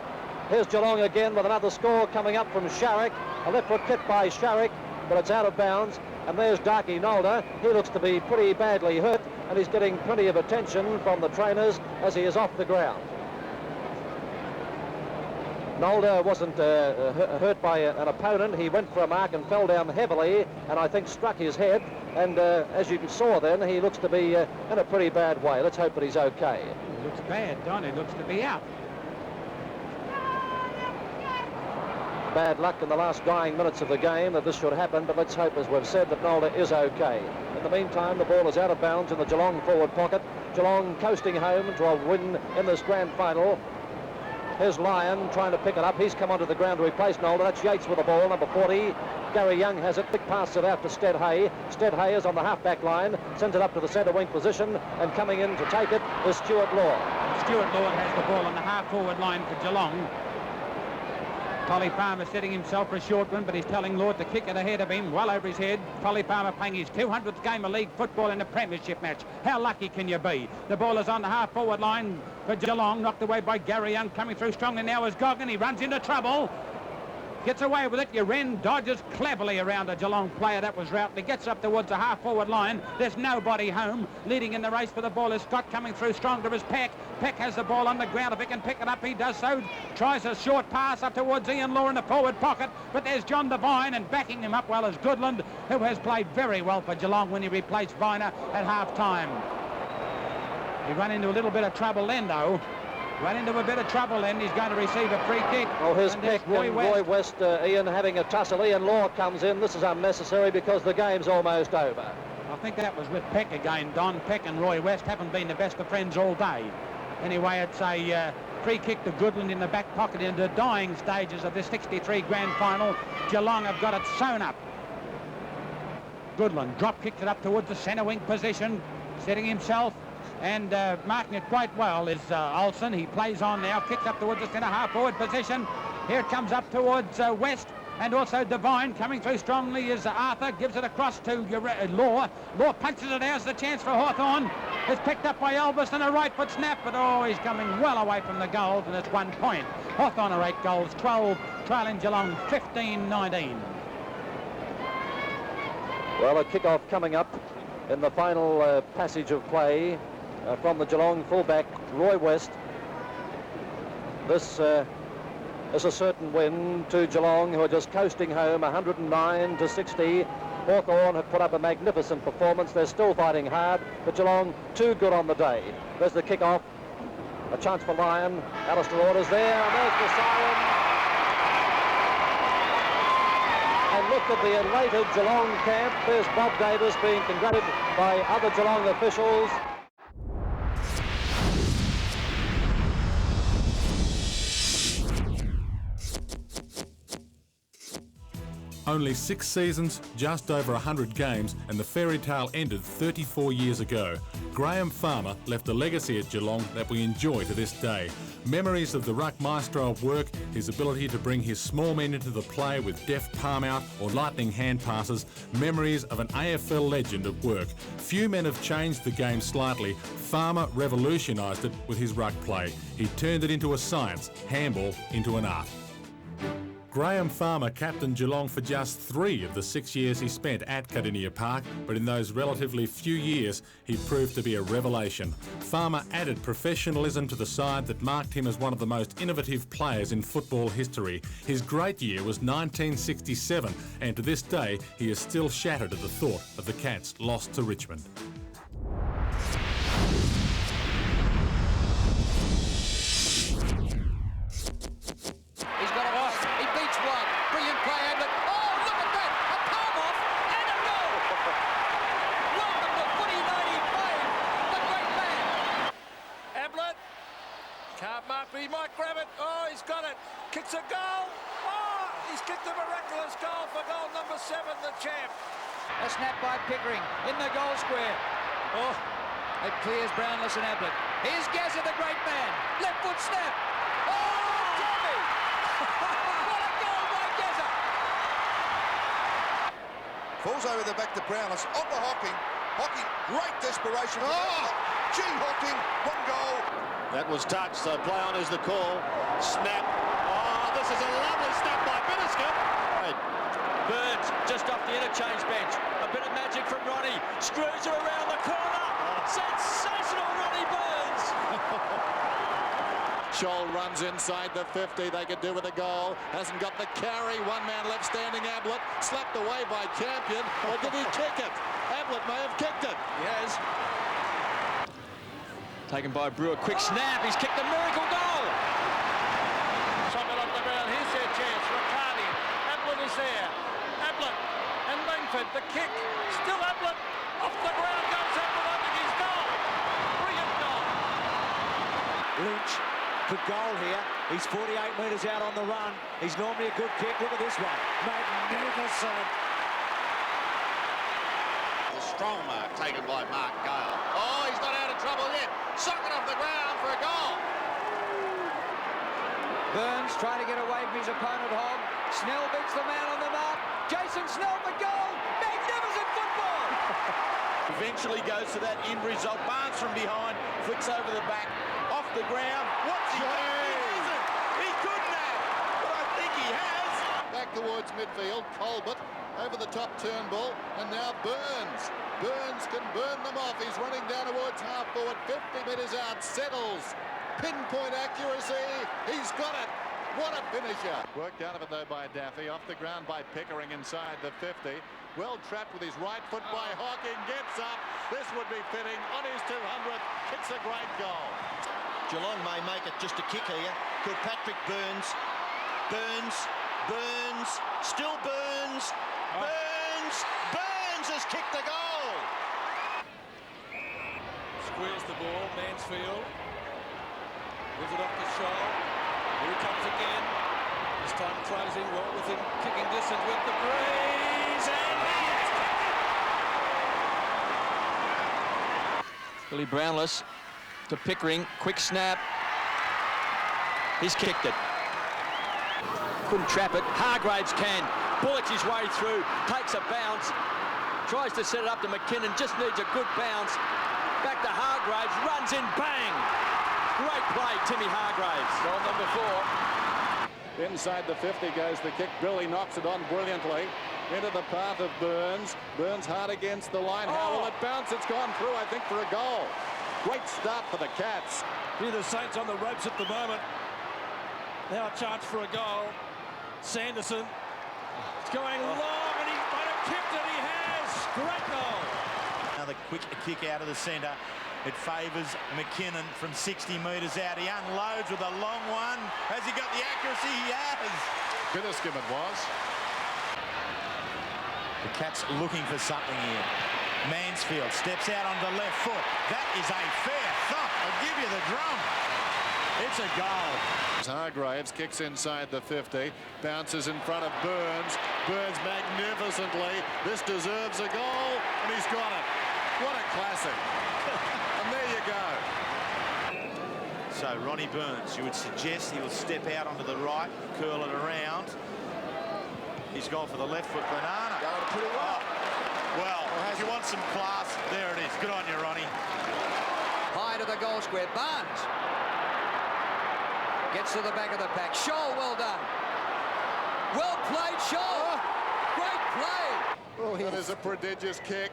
S22: Here's Geelong again with another score coming up from Sharrock. A left foot kick by Sharrock, but it's out of bounds. And there's Darky Nolder. He looks to be pretty badly hurt, and he's getting plenty of attention from the trainers as he is off the ground. Nolder wasn't hurt by an opponent. He went for a mark and fell down heavily, and I think struck his head. And as you saw then, he looks to be in a pretty bad way. Let's hope that he's okay.
S2: He looks bad, Don. He looks to be out.
S22: Bad luck in the last dying minutes of the game that this should happen, but let's hope, as we've said, that Nolder is okay. In the meantime, the ball is out of bounds in the Geelong forward pocket. Geelong coasting home to a win in this grand final. Here's Lyon trying to pick it up. He's come onto the ground to replace Nolder. That's Yates with the ball, number 40. Gary Young has it. Big pass it out to Steadhay. Steadhay is on the half-back line, sends it up to the centre wing position, and coming in to take it is Stuart Law.
S2: Stuart Law has the ball on the half-forward line for Geelong. Polly Palmer setting himself for a short one, but he's telling Lord to kick it ahead of him, well over his head. Polly Palmer playing his 200th game of league football in a premiership match. How lucky can you be? The ball is on the half-forward line for Geelong, knocked away by Gary Young, coming through strongly now is Goggin. He runs into trouble. Gets away with it. Uren dodges cleverly around a Geelong player that was routed. He gets up towards the half-forward line. There's nobody home. Leading in the race for the ball is Scott, coming through stronger as Peck. Peck has the ball on the ground. If he can pick it up, he does so. Tries a short pass up towards Ian Law in the forward pocket. But there's John Devine, and backing him up well is Goodland, who has played very well for Geelong when he replaced Viner at half-time. He ran into a little bit of trouble then, though. Ran into a bit of trouble then. He's going to receive a free kick.
S22: Oh, here's Peck and Roy West, Ian having a tussle. Ian Law comes in. This is unnecessary because the game's almost over.
S2: I think that was with Peck again, Don. Peck and Roy West haven't been the best of friends all day. Anyway, it's a free kick to Goodland in the back pocket in the dying stages of this 63 grand final. Geelong have got it sewn up. Goodland drop kicks it up towards the centre wing position, setting himself. And marking it quite well is Olsen. He plays on now, kicks up towards the centre half-forward position. Here it comes up towards West, and also Devine coming through strongly is Arthur. Gives it across to Law. Law punches it out as the chance for Hawthorn. It's picked up by Elvis and a right foot snap, but oh, he's coming well away from the goals, and it's 1 point. Hawthorn are 8 goals, 12, trailing Geelong 15-19.
S22: Well, a kick-off coming up in the final passage of play. From the Geelong fullback, Roy West. This is a certain win to Geelong, who are just coasting home 109-60. Hawthorn have put up a magnificent performance. They're still fighting hard, but Geelong too good on the day. There's the kick-off. A chance for Lyon. Alistair Orders there, and there's the siren. And look at the elated Geelong camp. There's Bob Davis being congratulated by other Geelong officials.
S9: Only 6 seasons, just over 100 games, and the fairy tale ended 34 years ago. Graham Farmer left a legacy at Geelong that we enjoy to this day. Memories of the ruck maestro of work, his ability to bring his small men into the play with deft palm out or lightning hand passes, memories of an AFL legend at work. Few men have changed the game slightly. Farmer revolutionised it with his ruck play. He turned it into a science, handball into an art. Graham Farmer captained Geelong for just 3 of the 6 years he spent at Kardinia Park, but in those relatively few years, he proved to be a revelation. Farmer added professionalism to the side that marked him as one of the most innovative players in football history. His great year was 1967, and to this day, he is still shattered at the thought of the Cats lost to Richmond.
S8: He might grab it. Oh, he's got it. Kicks a goal. Oh, he's kicked a miraculous goal for goal number 7, the champ.
S3: A snap by Pickering in the goal square. Oh, it clears Brownless and Ablett. Here's Gazza, the great man. Left foot snap. Oh, Tommy! What a goal by Gazza!
S19: Falls over the back to Brownless. On to Hocking. Hocking, great desperation. Oh! Gee, Hocking, 1 goal.
S4: That was touched, so play on is the call. Snap. Oh, this is a lovely snap by Bitterskin.
S3: Burns just off the interchange bench. A bit of magic from Ronnie. Screws her around the corner. Sensational Ronnie Burns.
S10: Scholl runs inside the 50. They could do with a goal. Hasn't got the carry. 1 man left standing. Ablett slapped away by Champion. Or did he kick it? Ablett may have kicked it.
S3: He has. Taken by Brewer, quick snap, he's kicked a miracle goal!
S8: Socket off the ground, here's their chance, Riccardi, Ablett is there, Ablett and Langford, the kick, still Ablett, off the ground goes Ablett, I think he's goal! Brilliant goal!
S7: Lynch could goal here, he's 48 metres out on the run, he's normally a good kick, look at this one, magnificent!
S4: The strong mark taken by Mark Gale. Oh, he's not out of trouble yet. Socket off the ground for a goal.
S3: Burns trying to get away from his opponent, Hogg. Snell beats the man on the mark. Jason Snell for goal. Magnificent football.
S4: Eventually goes to that end result. Barnes from behind, flicks over the back, off the ground. What's he done? He hasn't. He couldn't have, but I think he has.
S10: Back towards midfield. Colbert over the top Turnbull, and now Burns. Burns can burn them off. He's running down towards half forward, 50 metres out, settles. Pinpoint accuracy. He's got it. What a finisher. Worked out of it though by Daffy. Off the ground by Pickering inside the 50. Well trapped with his right foot by Hocking. Gets up. This would be fitting on his 200th. It's a great goal.
S6: Geelong may make it just a kick here. Could Patrick Burns. Burns. Still Burns. Burns has kicked the goal.
S8: Squares the ball, Mansfield. Gives it off to Scholl. Here he comes again. This time closing well within kicking distance with the breeze, and he's
S3: Billy Brownless to Pickering, quick snap. He's kicked it. Couldn't trap it. Hargraves can. Bullets his way through, takes a bounce, tries to set it up to McKinnon, just needs a good bounce. Back to Hargraves, runs in, bang! Great play, Timmy Hargraves.
S4: Goal number 4. Inside the 50 goes the kick. Billy knocks it on brilliantly. Into the path of Burns. Burns hard against the line. How will it bounce? It's gone through, I think, for a goal. Great start for the Cats.
S8: Here the Saints on the ropes at the moment. Now a chance for a goal. Sanderson. It's going long, and he might have kicked it. He has. Great goal.
S18: Another quick kick out of the centre. It favours McKinnon from 60 metres out. He unloads with a long one. Has he got the accuracy? He has.
S10: Bitterskin it was.
S18: The Cats looking for something here. Mansfield steps out on the left foot. That is a fair thump. I'll give you the drum.
S13: It's a goal.
S10: Hargraves kicks inside the 50, bounces in front of Burns. Burns magnificently. This deserves a goal, and he's got it. What a classic. And there you go.
S18: So Ronnie Burns, you would suggest he will step out onto the right, curl it around. He's gone for the left foot banana.
S19: Going pretty well.
S18: Well, if you want some class, there it is. Good on you, Ronnie.
S3: High to the goal square. Barnes gets to the back of the pack. Scholl, well done. Well played, Scholl. Great play.
S10: That is a prodigious kick.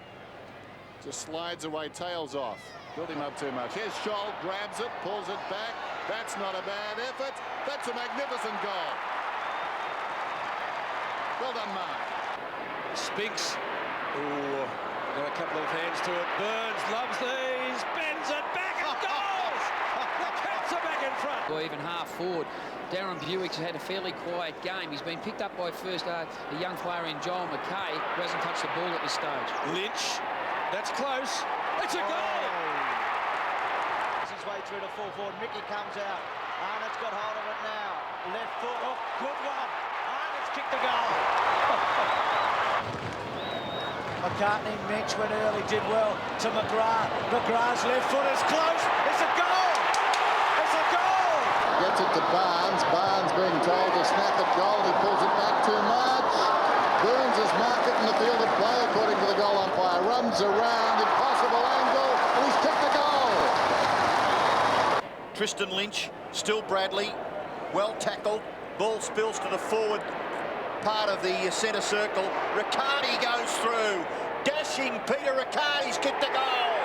S10: Just slides away, tails off. Built him up too much. Here's Scholl, grabs it, pulls it back. That's not a bad effort. That's a magnificent goal. Well done, Mark.
S5: Spinks. Oh, got a couple of hands to it. Burns loves these. Bends it back and goals. The Cats are back in front.
S1: Or even half forward. Darren Buick's had a fairly quiet game. He's been picked up by first a young player in Joel McKay, who hasn't touched the ball at this stage.
S5: Lynch. That's close. It's a goal.
S6: His way through to full forward. Mickey comes out. Arnott's got hold of it now. Left foot. Oh, good one. Arnott's kicked the goal. McCartney, Mensch went early, did well to McGrath. McGrath's left foot is close. It's a goal. It's a goal.
S10: Gets it to Barnes. Barnes being told to snap it goal. He pulls it back too much. Burns is marked it in the field of play according to the goal umpire. Runs around, impossible angle, and he's kicked the goal.
S6: Tristan Lynch, still Bradley, well tackled. Ball spills to the forward part of the centre circle. Riccardi goes through. Dashing Peter Riccardi's kicked the goal.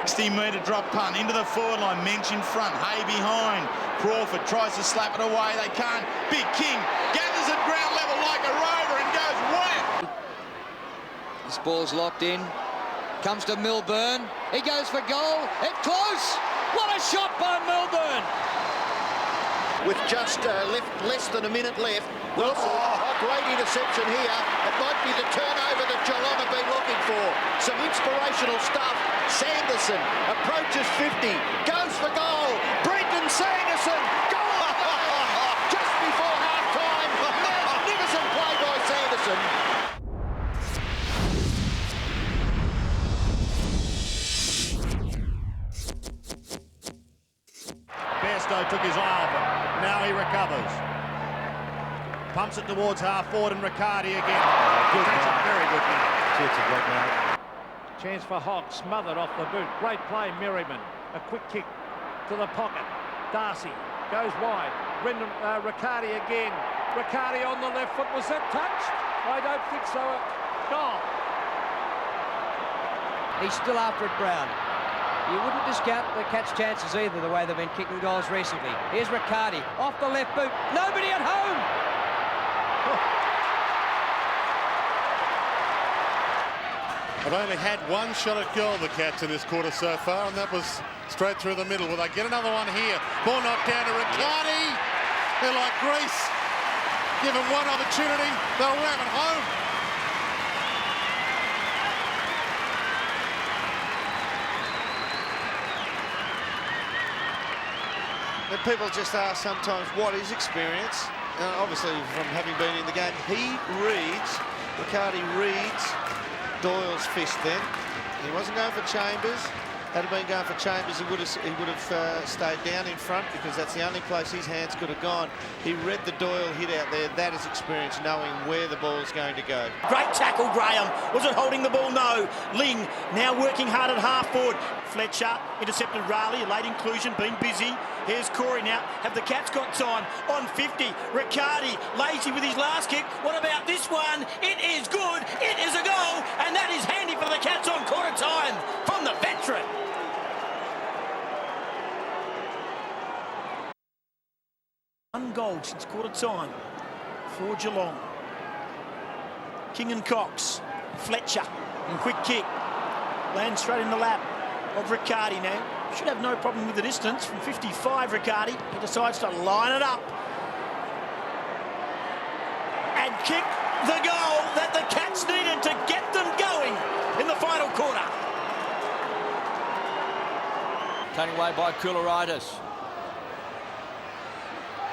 S18: 60-metre drop punt into the forward line. Mensch in front, Hay behind. Crawford tries to slap it away. They can't. Big King gathers at ground level like a rover and goes whack.
S3: This ball's locked in. Comes to Milburn. He goes for goal. It's close. What a shot by Milburn.
S6: With just less than a minute left. Wilson, a great interception here. It might be the turnover that Geelong have been looking for. Some inspirational stuff. Sanderson approaches 50. Goes for goal. Brendan Sanderson. Goal! Just before half-time. Magnificent play by Sanderson.
S4: Bairstow took his eye off it. Now he recovers. Pumps it towards half forward and Riccardi again.
S8: Good
S4: That's a very good mark.
S8: It's a great mark. Chance for Hogg, smothered off the boot. Great play, Merriman. A quick kick to the pocket. Darcy goes wide. Brendan Riccardi again. Riccardi on the left foot. Was that touched? I don't think so. Goal.
S3: He's still after it, Brown. You wouldn't discount the Cats' chances either, the way they've been kicking goals recently. Here's Riccardi, off the left boot. Nobody at home!
S9: I've only had one shot at goal, the Cats, in this quarter so far, and that was straight through the middle. Will they get another one here? Ball knocked down to Riccardi. They're like Greece. Give them one opportunity, they'll ram it home.
S20: And people just ask sometimes, what is experience? Obviously, from having been in the game, Riccardi reads Doyle's fist then. He wasn't going for Chambers. Had he been going for Chambers, he would have stayed down in front, because that's the only place his hands could have gone. He read the Doyle hit out there. That is experience, knowing where the ball's going to go.
S12: Great tackle, Graham. Was it holding the ball? No. Ling now working hard at half forward. Fletcher intercepted Raleigh, late inclusion, been busy. Here's Corey now. Have the Cats got time? On 50. Riccardi, lazy with his last kick. What about this one? It is good. It is a goal. And that is handy for the Cats on quarter time from the veteran. One goal since quarter time for Geelong. King and Cox. Fletcher. And quick kick. Lands straight in the lap of Riccardi now. Should have no problem with the distance from 55, Riccardi. He decides to line it up and kick the goal that the Cats needed to get them going in the final quarter.
S3: Taken away by Koularitis.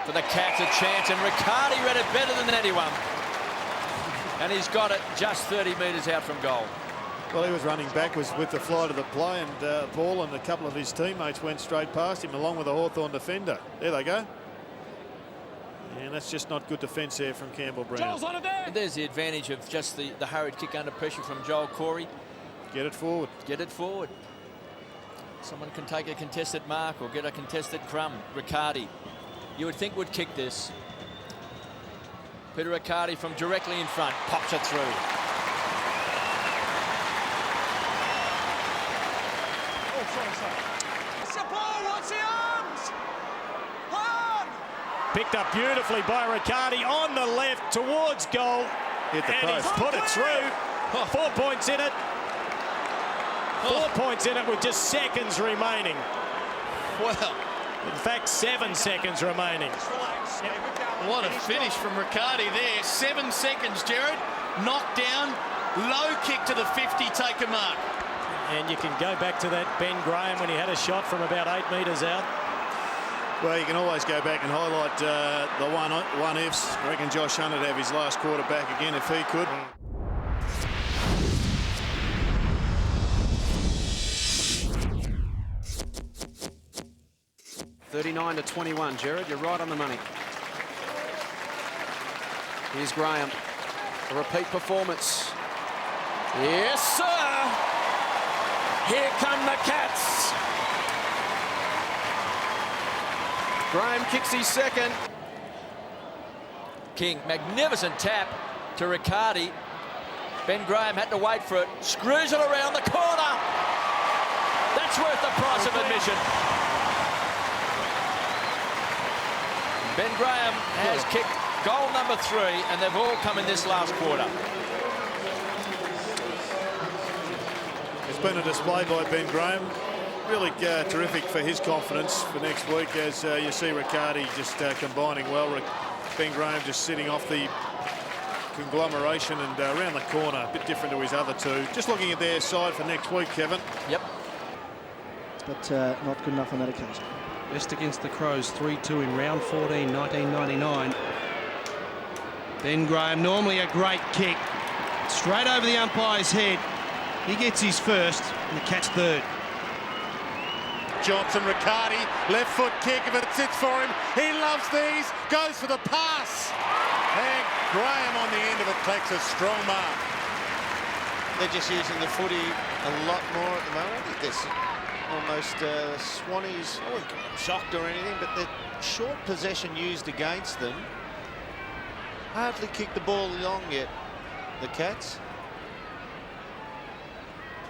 S5: for the Cats a chance, and Riccardi read it better than anyone. And he's got it just 30 metres out from goal.
S11: Well, he was running backwards with the flight of the play, and ball and a couple of his teammates went straight past him along with a Hawthorn defender. There they go. And that's just not good defence there from Campbell Brown.
S5: And there's the advantage of just the hurried kick under pressure from Joel Corey.
S11: Get it forward.
S5: Get it forward. Someone can take a contested mark or get a contested crumb. Riccardi, you would think would kick this. Peter Riccardi from directly in front, pops it through.
S12: Picked up beautifully by Riccardi on the left towards goal.
S11: Hit the
S12: and
S11: post.
S12: He's put it through. 4 points in it. 4 points in it with just seconds remaining.
S17: Well,
S12: in fact, 7 seconds remaining.
S17: What a finish from Riccardi there. 7 seconds, Jared. Knocked down, low kick to the 50, take a mark.
S12: And you can go back to that Ben Graham when he had a shot from about 8 metres out.
S11: Well, you can always go back and highlight the one ifs. I reckon Josh Hunt would have his last quarter back again if he could.
S14: (39-21), Jared, you're right on the money. Here's Graham. A repeat performance.
S13: Yes, sir. Here come the Cats.
S14: Graham kicks his second.
S5: King, magnificent tap to Riccardi. Ben Graham had to wait for it. Screws it around the corner. That's worth the price of admission. Ben Graham has kicked goal number 3, and they've all come in this last quarter.
S11: It's been a display by Ben Graham. Really terrific for his confidence for next week, as you see Riccardi just combining well. Ben Graham just sitting off the conglomeration and around the corner, a bit different to his other two. Just looking at their side for next week, Kevin.
S5: Yep.
S15: But not good enough on that occasion.
S14: Best against the Crows, 3-2 in round 14, 1999.
S15: Ben Graham, normally a great kick. Straight over the umpire's head. He gets his first, and the Cats third.
S4: Johnson, Riccardi, left foot kick, if it sits for him, he loves these, goes for the pass. And Graham on the end of it takes a strong mark.
S6: They're just using the footy a lot more at the moment. I think there's almost Swannies, I wasn't shocked or anything, but the short possession used against them hardly kicked the ball long yet, the Cats.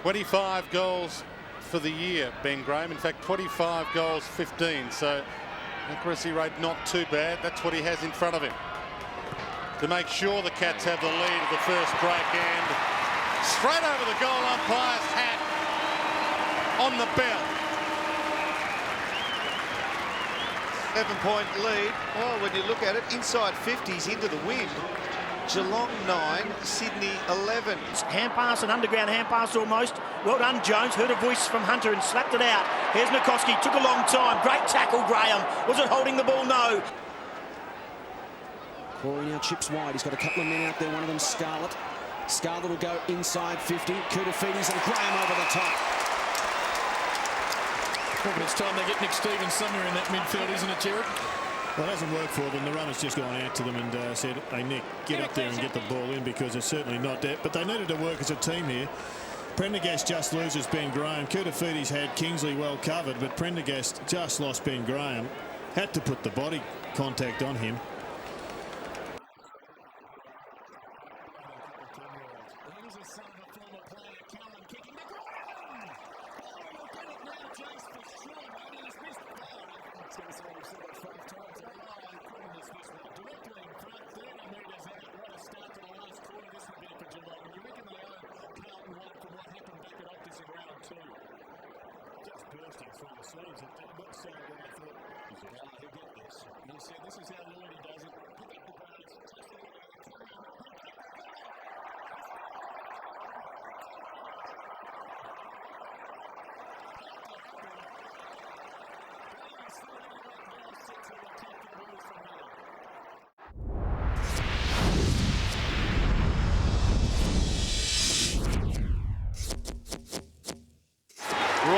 S4: 25 goals for the year, Ben Graham. In fact, 25 goals, 15. So accuracy rate not too bad. That's what he has in front of him to make sure the Cats have the lead of the first break, and straight over the goal umpire's hat on the bell.
S6: 7-point lead. Well, when you look at it, inside 50s into the wind. Geelong 9, Sydney 11.
S12: Hand pass, an underground hand pass almost. Well done, Jones. Heard a voice from Hunter and slapped it out. Here's Nikoski. Took a long time. Great tackle, Graham. Was it holding the ball? No.
S14: Corey now chips wide. He's got a couple of men out there. One of them, Scarlett. Scarlett will go inside 50. Koutafidis and Graham over the top.
S17: Probably it's time they get Nick Stevens somewhere in that midfield, isn't it, Jared?
S11: Well, it hasn't worked for them. The runner's just gone out to them and said, hey, Nick, get up there and get the ball in, because it's certainly not that. But they needed to work as a team here. Prendergast just loses Ben Graham. Koutafidis had Kingsley well covered, but Prendergast just lost Ben Graham. Had to put the body contact on him.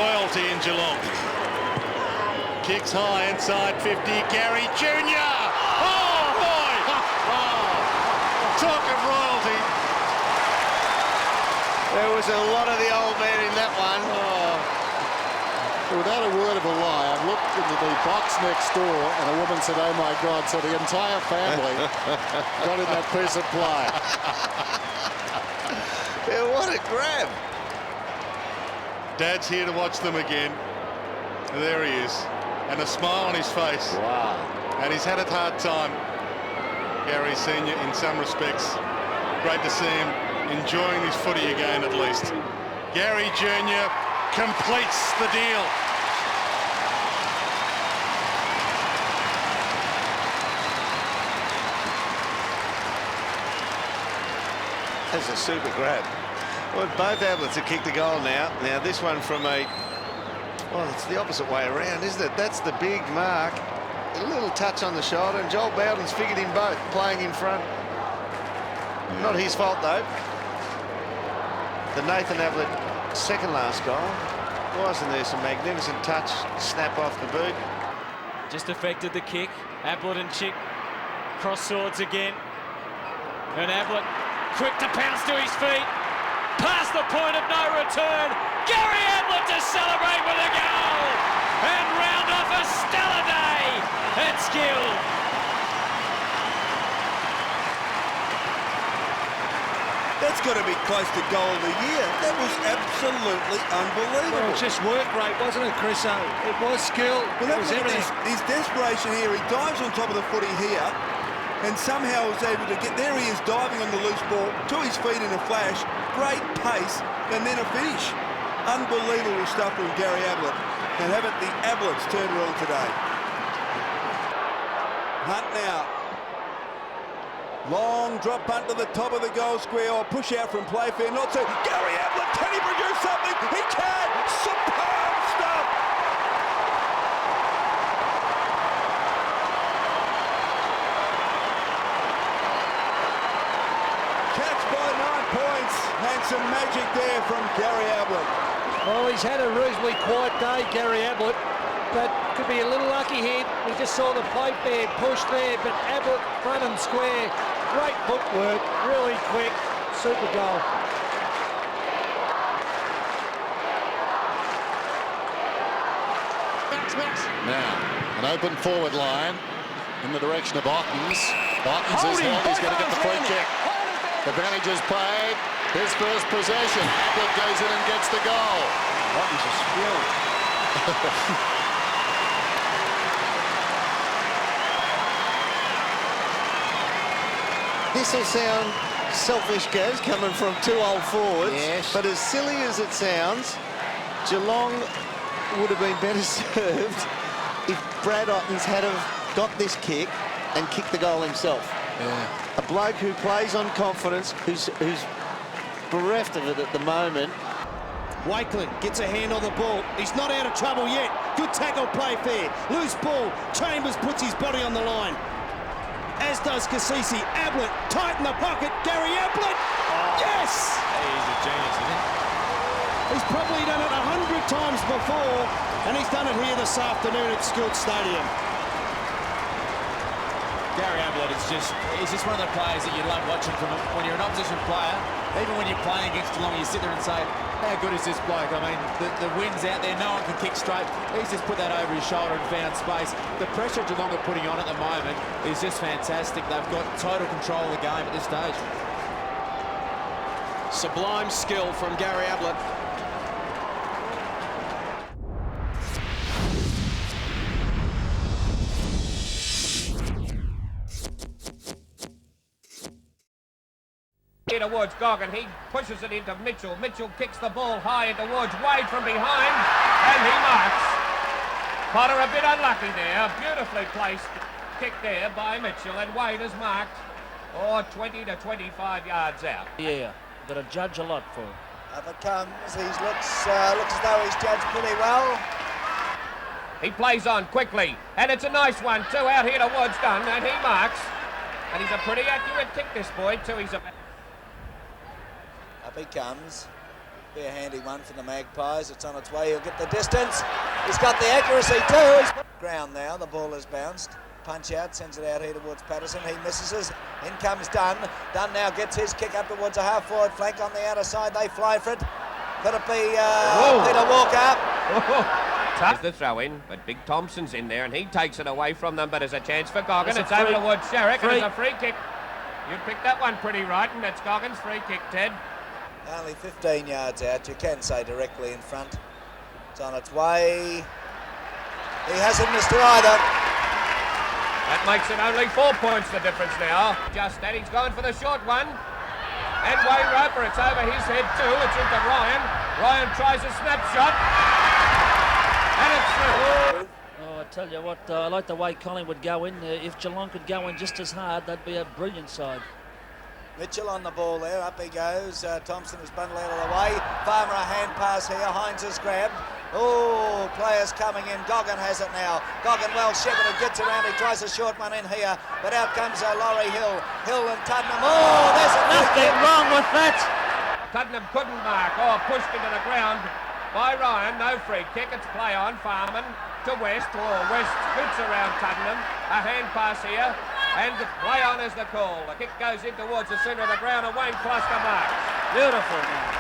S11: royalty in Geelong. Kicks high inside 50. Garry Jr. Oh, boy! Oh, talk of royalty.
S19: There was a lot of the old man in that one.
S10: Without a word of a lie, I looked into the box next door and a woman said, oh my God, so the entire family got in that piece of play.
S19: Yeah, what a grab.
S11: Dad's here to watch them again. And there he is. And a smile on his face.
S19: Wow.
S11: And he's had a hard time, Gary Sr, in some respects. Great to see him enjoying his footy again, at least. Gary Jr completes the deal.
S19: That's a super grab. Well, both Ablets have kicked the goal now. Now this one from a... Well, it's the opposite way around, isn't it? That's the big mark. A little touch on the shoulder, and Joel Bowden's figured in both, playing in front. Not his fault, though. The Nathan Ablett second last goal. Wasn't there some magnificent touch, snap off the boot?
S13: Just affected the kick. Ablett and Chick cross swords again. And Ablett quick to pounce to his feet. Past the point of no return. Gary Ablett to celebrate with a goal. And round off a stellar day at Skill.
S19: That's got to be close to goal of the year. That was absolutely unbelievable.
S8: Well, just work rate, wasn't it, Chris? It was skill.
S19: Well,
S8: it was everything.
S19: His desperation here. He dives on top of the footy here and somehow was able to get... There he is diving on the loose ball to his feet in a flash. Great pace and then a finish. Unbelievable stuff from Gary Ablett. And haven't the Ablets turned it on today? Hunt now. Long drop punt to the top of the goal square, or push out from Playfair, not so. Gary Ablett, can he produce something? He can! Superb stuff! Catch by 9 points, and some magic there from Gary Ablett.
S8: Well, he's had a reasonably quiet day, Gary Ablett, but could be a little lucky here. We just saw the Playfair push there, but Ablett front and square. Great footwork, really quick, super goal.
S10: Now, an open forward line in the direction of Ottens. Ottens is held, he's going to get the free kick. Advantage is played. His first possession. Ablett goes in and gets the goal.
S19: Ottens is skilled. This will sound selfish, Gaz, coming from two old forwards.
S6: Yes.
S19: But as silly as it sounds, Geelong would have been better served if Brad Ottens had have got this kick and kicked the goal himself.
S6: Yeah.
S19: A bloke who plays on confidence, who's bereft of it at the moment.
S15: Wakeling gets a hand on the ball. He's not out of trouble yet. Good tackle, Playfair. Loose ball. Chambers puts his body on the line. As does Cassisi. Ablett tight in the pocket. Gary Ablett. Oh. Yes!
S13: He's a genius, isn't he?
S15: He's probably done it 100 times before, and he's done it here this afternoon at Skilled Stadium.
S13: Gary Ablett is he's just one of the players that you love watching from him. When you're an opposition player, even when you're playing against Geelong, you sit there and say, how good is this bloke? I mean, the wind's out there, no one can kick straight. He's just put that over his shoulder and found space. The pressure Geelong are putting on at the moment is just fantastic. They've got total control of the game at this stage.
S14: Sublime skill from Gary Ablett.
S2: Towards Goggin, he pushes it into Mitchell. Mitchell kicks the ball high towards Wade from behind, and he marks. Potter a bit unlucky there. Beautifully placed kick there by Mitchell, and Wade is marked 20 to 25 yards out.
S8: Yeah, got to judge a lot for him.
S7: Up it comes. He looks as though he's judged pretty well.
S2: He plays on quickly, and it's a nice one too out here towards Dunn, and he marks. And he's a pretty accurate kick, this boy too. He's a...
S7: Up he comes. Be a handy one for the Magpies. It's on its way. He'll get the distance. He's got the accuracy too. He's ground now. The ball is bounced. Punch out, sends it out here towards Patterson. He misses us. In comes Dunn. Dunn now gets his kick up towards a half-forward flank on the outer side. They fly for it. Could it be Peter Walker?
S16: There's the throw in, but Big Thompson's in there and he takes it away from them, but there's a chance for Goggin. It's over towards Sherrick and it's a free kick. You picked that one pretty right, and that's Goggin's free kick, Ted.
S7: Only 15 yards out. You can say directly in front. It's on its way. He hasn't missed it either.
S16: That makes it only 4 points the difference now. Just that, he's gone for the short one. And Wayne Roper, it's over his head too. It's into Ryan. Ryan tries a snapshot. And it's through.
S21: Oh, I tell you what, I like the way Collingwood go in. If Geelong could go in just as hard, that'd be a brilliant side.
S7: Mitchell on the ball there. Up he goes. Thompson is bundled out of the way. Farmer a hand pass here. Hines is grabbed. Oh, players coming in. Goggin has it now. Goggin well shepherded, gets around. He tries a short one in here, but out comes Laurie Hill. Hill and Tuddenham. Oh, there's
S21: nothing wrong with that.
S16: Tuddenham couldn't mark. Oh, pushed into the ground by Ryan. No free kick. It's play on. Farman to West. Oh, West spits around Tuddenham. A hand pass here. And play on is the call. The kick goes in towards the centre of the ground and Wayne Cluster marks.
S21: Beautiful, man.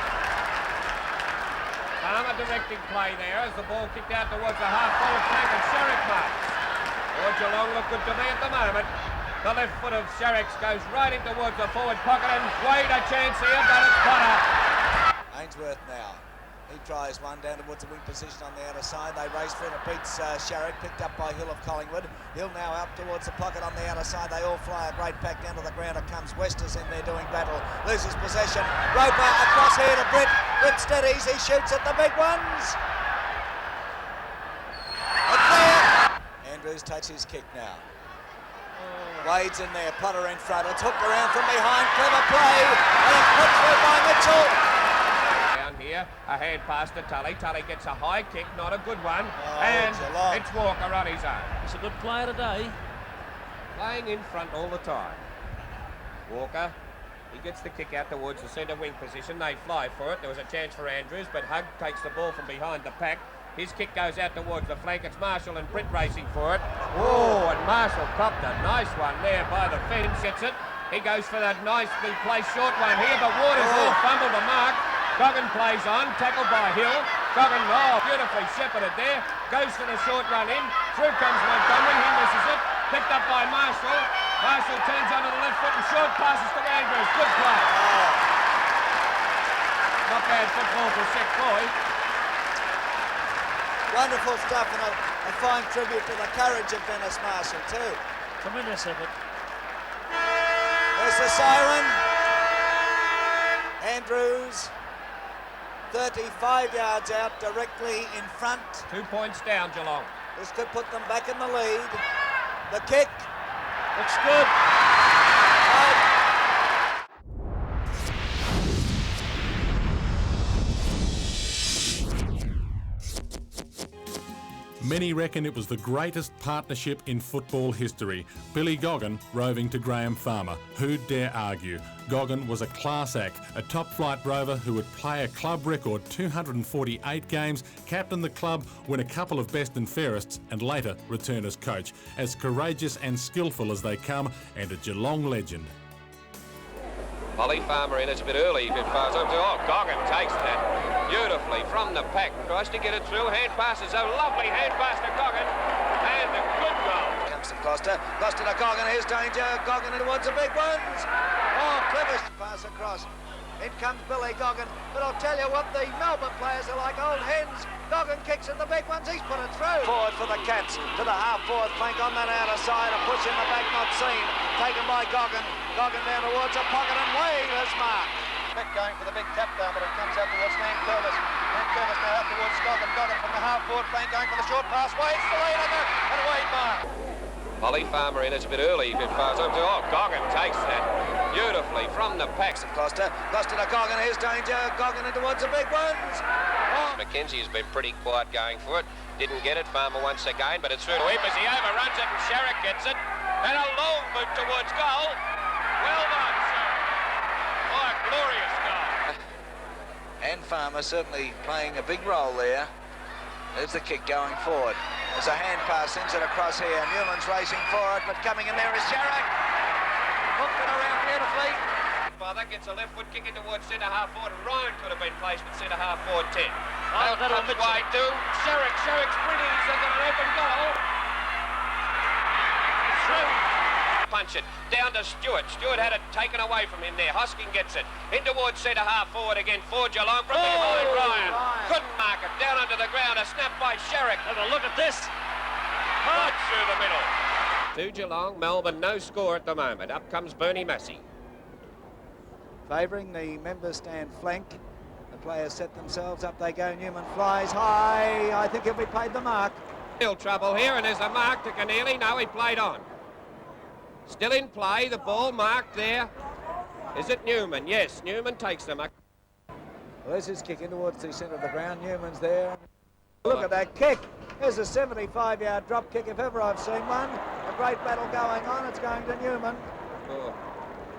S16: Farmer directing play there as the ball kicked out towards the half-forward flank and Sherrick marks. Oh, Geelong look good to me at the moment. The left foot of Sherrick goes right in towards the forward pocket and Wade a chance here, but it's Potter.
S7: Ainsworth now. He tries one down towards the wing position on the outer side. They race for it. It beats Sherrick, picked up by Hill of Collingwood. Hill now up towards the pocket on the outer side. They all fly a great pack down to the ground. It comes Westers in there doing battle. Loses possession. Roper across here to Britt. Britt steadies. He shoots at the big ones. It's there. Andrews takes his kick now. Wade's in there. Potter in front. It's hooked around from behind. Clever play. And it's put through by Mitchell.
S16: Here, a hand pass to Tully. Tully gets a high kick, not a good one.
S21: Oh,
S16: and it's Walker on his own.
S21: He's a good player today.
S16: Playing in front all the time. Walker, he gets the kick out towards the centre wing position. They fly for it. There was a chance for Andrews, but Hugg takes the ball from behind the pack. His kick goes out towards the flank. It's Marshall and Britt racing for it. Oh, and Marshall copped a nice one there by the fence. Gets it. He goes for that nicely placed short one here, but Waters all fumbled the mark. Goggin plays on, tackled by Hill. Goggin, beautifully shepherded there. Goes for the short run in. Through comes Montgomery, he misses it. Picked up by Marshall. Marshall turns onto the left foot and short passes to Andrews. Good play. Not bad football for Sec Boy.
S7: Wonderful stuff and a fine tribute to the courage of Dennis Marshall too.
S21: Tremendous effort.
S7: There's the siren. Andrews. 35 yards out, directly in front.
S16: 2 points down, Geelong.
S7: This could put them back in the lead. The kick.
S21: Looks good.
S9: Many reckon it was the greatest partnership in football history. Billy Goggin roving to Graham Farmer. Who'd dare argue? Goggin was a class act, a top-flight rover who would play a club record 248 games, captain the club, win a couple of best and fairests, and later return as coach. As courageous and skillful as they come, and a Geelong legend.
S16: Ollie Farmer in, it's a bit early, but far over to, Goggin takes that beautifully from the pack, tries to get it through, hand passes, a lovely hand pass to Goggin, and a good goal.
S7: Comes to Cluster, Cluster to Goggin, here's danger, Goggin towards the big ones. Oh, clever pass across. In comes Billy Goggin, but I'll tell you what, the Melbourne players are like old hens. Goggin kicks at the big ones, he's put it through. Forward for the Cats, to the half-forward flank on that outer side, a push in the back not seen, taken by Goggin. Goggin down towards the pocket and Wade has marked. Mick going for the big tap down, but it comes out towards Nan Curtis. Nan Curtis now out towards Goggin. Goggin from the half-forward flank going for the short pass. Wade's the lead and Wade marked.
S16: Ollie Farmer in, it's a bit early, but far over to, Goggin takes that beautifully from the pack.
S7: Cluster to Goggin, here's danger, Goggin in towards the big ones. Oh.
S16: Mackenzie has been pretty quiet going for it. Didn't get it, Farmer once again, but it's through to him as he overruns it and Sherrick gets it. And a long boot towards goal. Well done, Sherrick. Oh, a glorious goal.
S7: And Farmer.
S1: Palmer certainly playing a big role there. There's the kick going forward. There's a hand pass, sends it across here. Newland's racing for it, but coming in there is Sharrock. Hooked it around beautifully.
S16: Father gets a left foot kick in towards centre half forward. Ryan could have been placed at centre half forward 10. Out comes wide to Sharrock. Sharrock's pretty. He's got an open goal. Through. Punch it down to Stewart. Stewart had it taken away from him there. Hocking gets it in towards centre half forward again for Geelong from behind Ryan. Couldn't mark it. Down under the ground. A snap by Sharrock. Have a look at this. Right through the middle. To Geelong. Melbourne no score at the moment. Up comes Bernie Massey.
S7: Favouring the member stand flank. The players set themselves up. They go. Newman flies high. I think he'll be paid the mark.
S16: Still trouble here, and there's a mark to Keneally. No, he played on. Still in play, the ball marked there. Is it Newman? Yes, Newman takes them.
S7: Well, there's his kick in towards the centre of the ground. Newman's there. Look at that kick. There's a 75-yard drop kick if ever I've seen one. A great battle going on. It's going to Newman.
S16: Oh.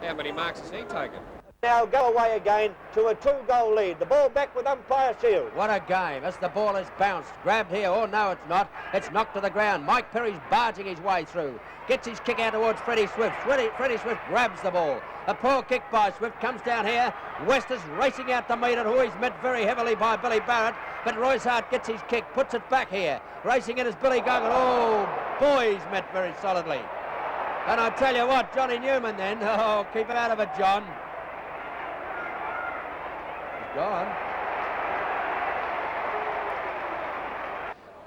S16: How many marks has he taken?
S22: Now go away again to a 2-goal lead. The ball back with umpire Shield.
S23: What a game as the ball is bounced. Grabbed here. Oh, no, it's not. It's knocked to the ground. Mike Perry's barging his way through. Gets his kick out towards Freddie Swift. Freddie Swift grabs the ball. A poor kick by Swift comes down here. West is racing out to meet it, who is met very heavily by Billy Barrett. But Royce Hart gets his kick, puts it back here. Racing in is Billy Goggin. Oh, boy, he's met very solidly. And I tell you what, Johnny Newman then. Oh, keep it out of it, John. Gone.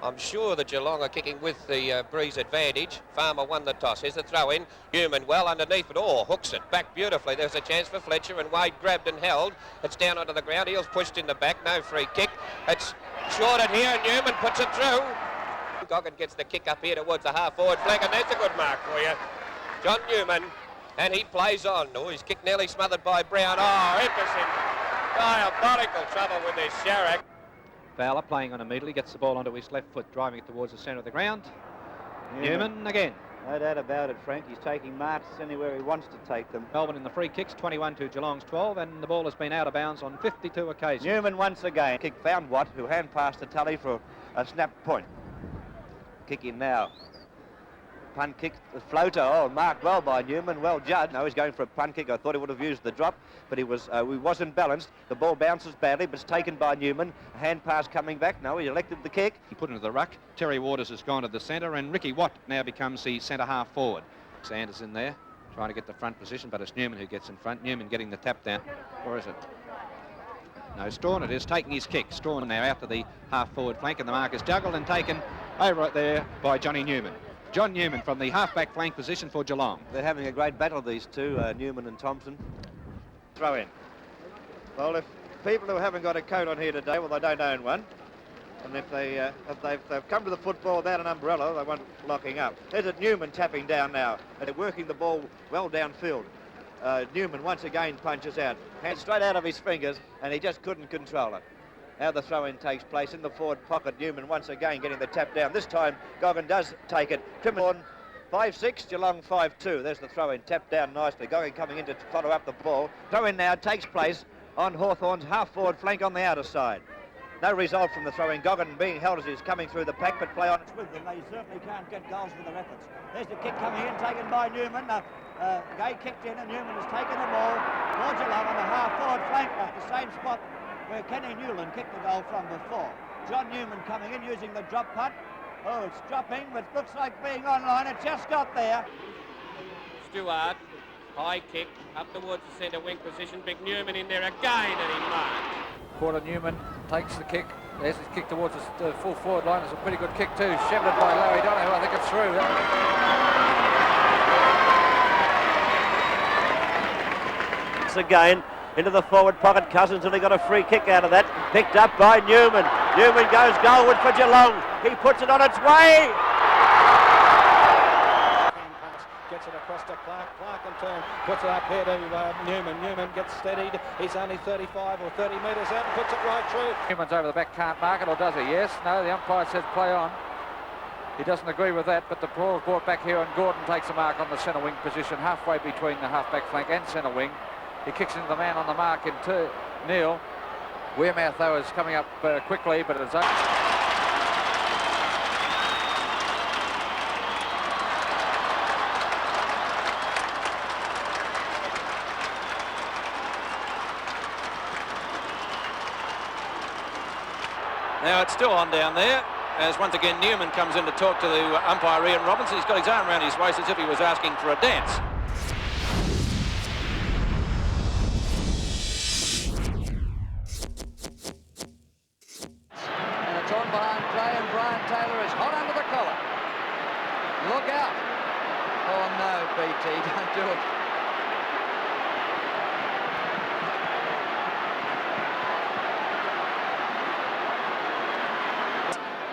S16: I'm sure the Geelong are kicking with the breeze advantage. Farmer won the toss. Here's the throw in. Newman well underneath it. Oh, hooks it back beautifully. There's a chance for Fletcher, and Wade grabbed and held. It's down onto the ground. Heels pushed in the back. No free kick. It's shorted here, and Newman puts it through. Goggin gets the kick up here towards the half-forward flank, and there's a good mark for you. John Newman, and he plays on. Oh, his kick nearly smothered by Brown. Oh, interesting. Diabolical trouble with this Sharrock.
S24: Fowler playing on immediately, gets the ball onto his left foot, driving it towards the centre of the ground. Newman again.
S22: No doubt about it, Frank. He's taking marks anywhere he wants to take them.
S24: Melbourne in the free kicks, 21 to Geelong's 12, and the ball has been out of bounds on 52 occasions.
S22: Newman once again. Kick found Watt, who hand passed to Tully for a snap point. Kick in now. Punt kick, the floater, oh, marked well by Newman, well judged. No, he's going for a punt kick. I thought he would have used the drop, but he wasn't balanced. The ball bounces badly, but it's taken by Newman. A hand pass coming back. No, he elected the kick.
S24: He put into the ruck. Terry Waters has gone to the centre, and Ricky Watt now becomes the centre half forward. Sanders in there, trying to get the front position, but it's Newman who gets in front. Newman getting the tap down. Or is it? No, Strawn it is, taking his kick. Strawn now out to the half forward flank, and the mark is juggled and taken over there by Johnny Newman. John Newman from the half-back flank position for Geelong.
S22: They're having a great battle, these two, Newman and Thompson. Throw in. Well, if people who haven't got a coat on here today, well, they don't own one. And if they've come to the football without an umbrella, they want locking up. There's it Newman tapping down now. And they're working the ball well downfield. Newman once again punches out. Hand straight out of his fingers, and he just couldn't control it. Now the throw-in takes place in the forward pocket. Newman once again getting the tap down. This time Goggin does take it. Trimborn 5-6, Geelong 5-2. There's the throw-in, tapped down nicely. Goggin coming in to follow up the ball. Throw-in now takes place on Hawthorn's half-forward flank on the outer side. No result from the throw-in. Goggin being held as he's coming through the pack, but play on. It's with them. They certainly can't get goals for their efforts. There's the kick coming in, taken by Newman. Gay kicked in, and Newman has taken the ball for Geelong on the half-forward flank at the same spot where Kenny Newland kicked the goal from before. John Newman coming in using the drop punt. Oh, it's dropping, but looks like being online. It just got there.
S16: Stewart, high kick, up towards the centre wing position. Big Newman in there again, and he marked.
S25: Quarter Newman takes the kick. There's his kick towards the full forward line. It's a pretty good kick too. Shepherded by Larry Donoghue. I think it's through.
S22: It's again. Into the forward pocket, Cousins, and he got a free kick out of that. Picked up by Newman. Newman goes goalward for Geelong. He puts it on its way.
S8: Gets it across to Clarke. Clarke in turn puts it up here to Newman. Newman gets steadied. He's only 35 or 30 metres out and puts it right through. Newman's over the back, can't mark it, or does he? Yes. No, the umpire says play on. He doesn't agree with that, but the ball is brought back here, and Gordon takes a mark on the centre wing position, halfway between the half-back flank and centre wing. He kicks into the man on the mark in Neil.
S25: Wearmouth, though, is coming up quickly, but it's up.
S24: Now it's still on down there, as once again Newman comes in to talk to the umpire Ian Robinson. He's got his arm around his waist as if he was asking for a dance.
S25: And it's on behind play, and Brian Taylor is hot under the collar. Look out. Oh no, BT, don't do it.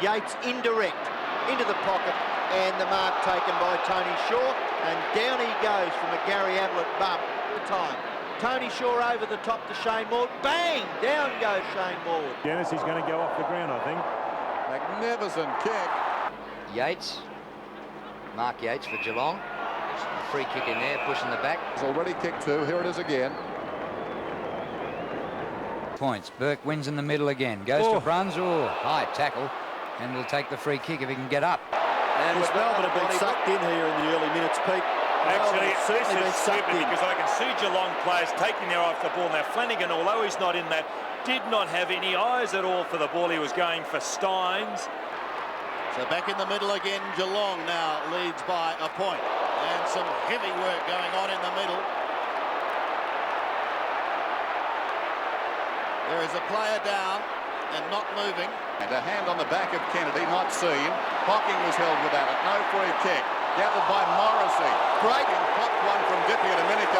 S6: Yates indirect into the pocket, and the mark taken by Tony Shaw, and down he goes from a Gary Ablett bump at the time. Tony Shaw over the top to Shane Maud. Bang! Down goes Shane Maud.
S3: Dennis, he's going to go off the ground, I think.
S10: Magnificent kick.
S4: Yates. Mark Yates for Geelong. A free kick in there, pushing the back.
S10: It's already kicked two. Here it is again.
S4: Points. Burke wins in the middle again. Goes to Bruns. Oh, high tackle. And will take the free kick if he can get up.
S12: And Melbourne have been sucked in here in the early minutes, Pete.
S3: Actually,
S12: certainly
S3: this is stupid because I can see Geelong players taking their eye off the ball. Now, Flanagan, although he's not in that, did not have any eyes at all for the ball. He was going for Steins.
S5: So back in the middle again, Geelong now leads by a point. And some heavy work going on in the middle. There is a player down and not moving.
S10: And a hand on the back of Kennedy, not seen. Hocking was held without it. No free kick. Gathered by Morrissey. Breaking popped one from Dippy a minute ago.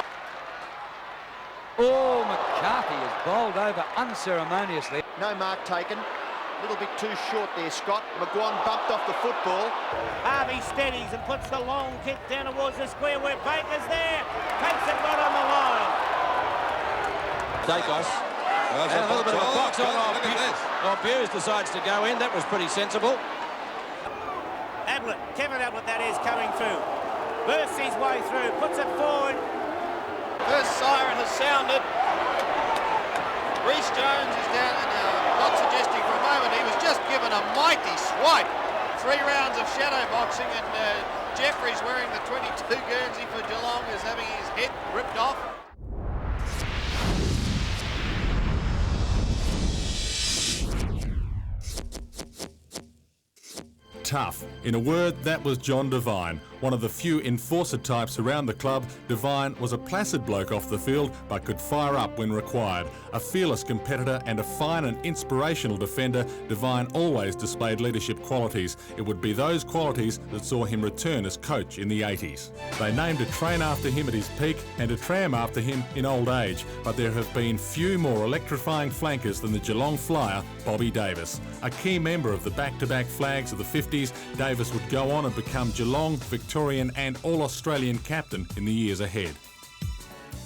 S4: Oh, McCarthy is bowled over unceremoniously.
S6: No mark taken. A little bit too short there, Scott. McGuan bumped off the football.
S12: Harvey steadies and puts the long kick down towards the square where Baker's there. Takes it right on the line.
S14: Dacos. And a little bit of a box on. Oh, Bewes decides to go in. That was pretty sensible.
S12: Ablett, Kevin Ablett, that is, coming through. Bursts his way through, puts it forward.
S5: First siren has sounded. Reece Jones is down and not suggesting for a moment. He was just given a mighty swipe. 3 rounds of shadow boxing, and Jeffries, wearing the 22 Guernsey for Geelong, is having his head ripped off.
S9: Tough. In a word, that was John Devine. One of the few enforcer types around the club, Devine was a placid bloke off the field but could fire up when required. A fearless competitor and a fine and inspirational defender, Devine always displayed leadership qualities. It would be those qualities that saw him return as coach in the 80s. They named a train after him at his peak and a tram after him in old age, but there have been few more electrifying flankers than the Geelong flyer, Bobby Davis. A key member of the back-to-back flags of the 50s, Davis would go on and become Geelong, Victorian and All-Australian captain in the years ahead.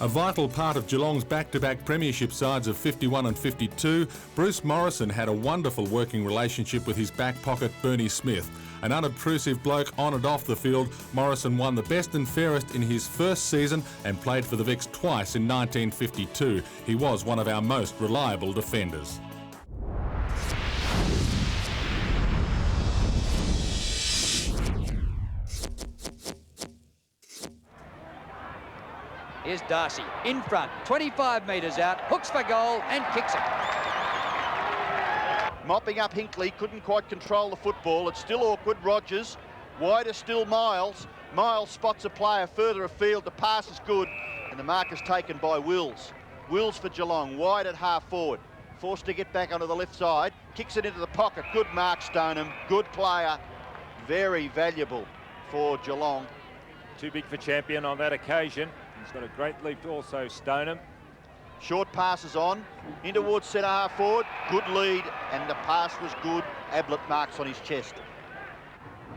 S9: A vital part of Geelong's back-to-back premiership sides of 51 and 52, Bruce Morrison had a wonderful working relationship with his back pocket Bernie Smith. An unobtrusive bloke on and off the field, Morrison won the best and fairest in his first season and played for the Vics twice in 1952. He was one of our most reliable defenders.
S4: Here's Darcy in front, 25 metres out, hooks for goal and kicks it.
S6: Mopping up Hinkley, couldn't quite control the football. It's still awkward. Rogers, wider still Miles. Miles spots a player further afield. The pass is good, and the mark is taken by Wills. Wills for Geelong, wide at half forward. Forced to get back onto the left side. Kicks it into the pocket. Good mark, Stoneham. Good player. Very valuable for Geelong.
S3: Too big for Champion on that occasion. He's got a great leap also, Stoneham.
S6: Short passes on, in towards centre half forward. Good lead, and the pass was good. Ablett marks on his chest.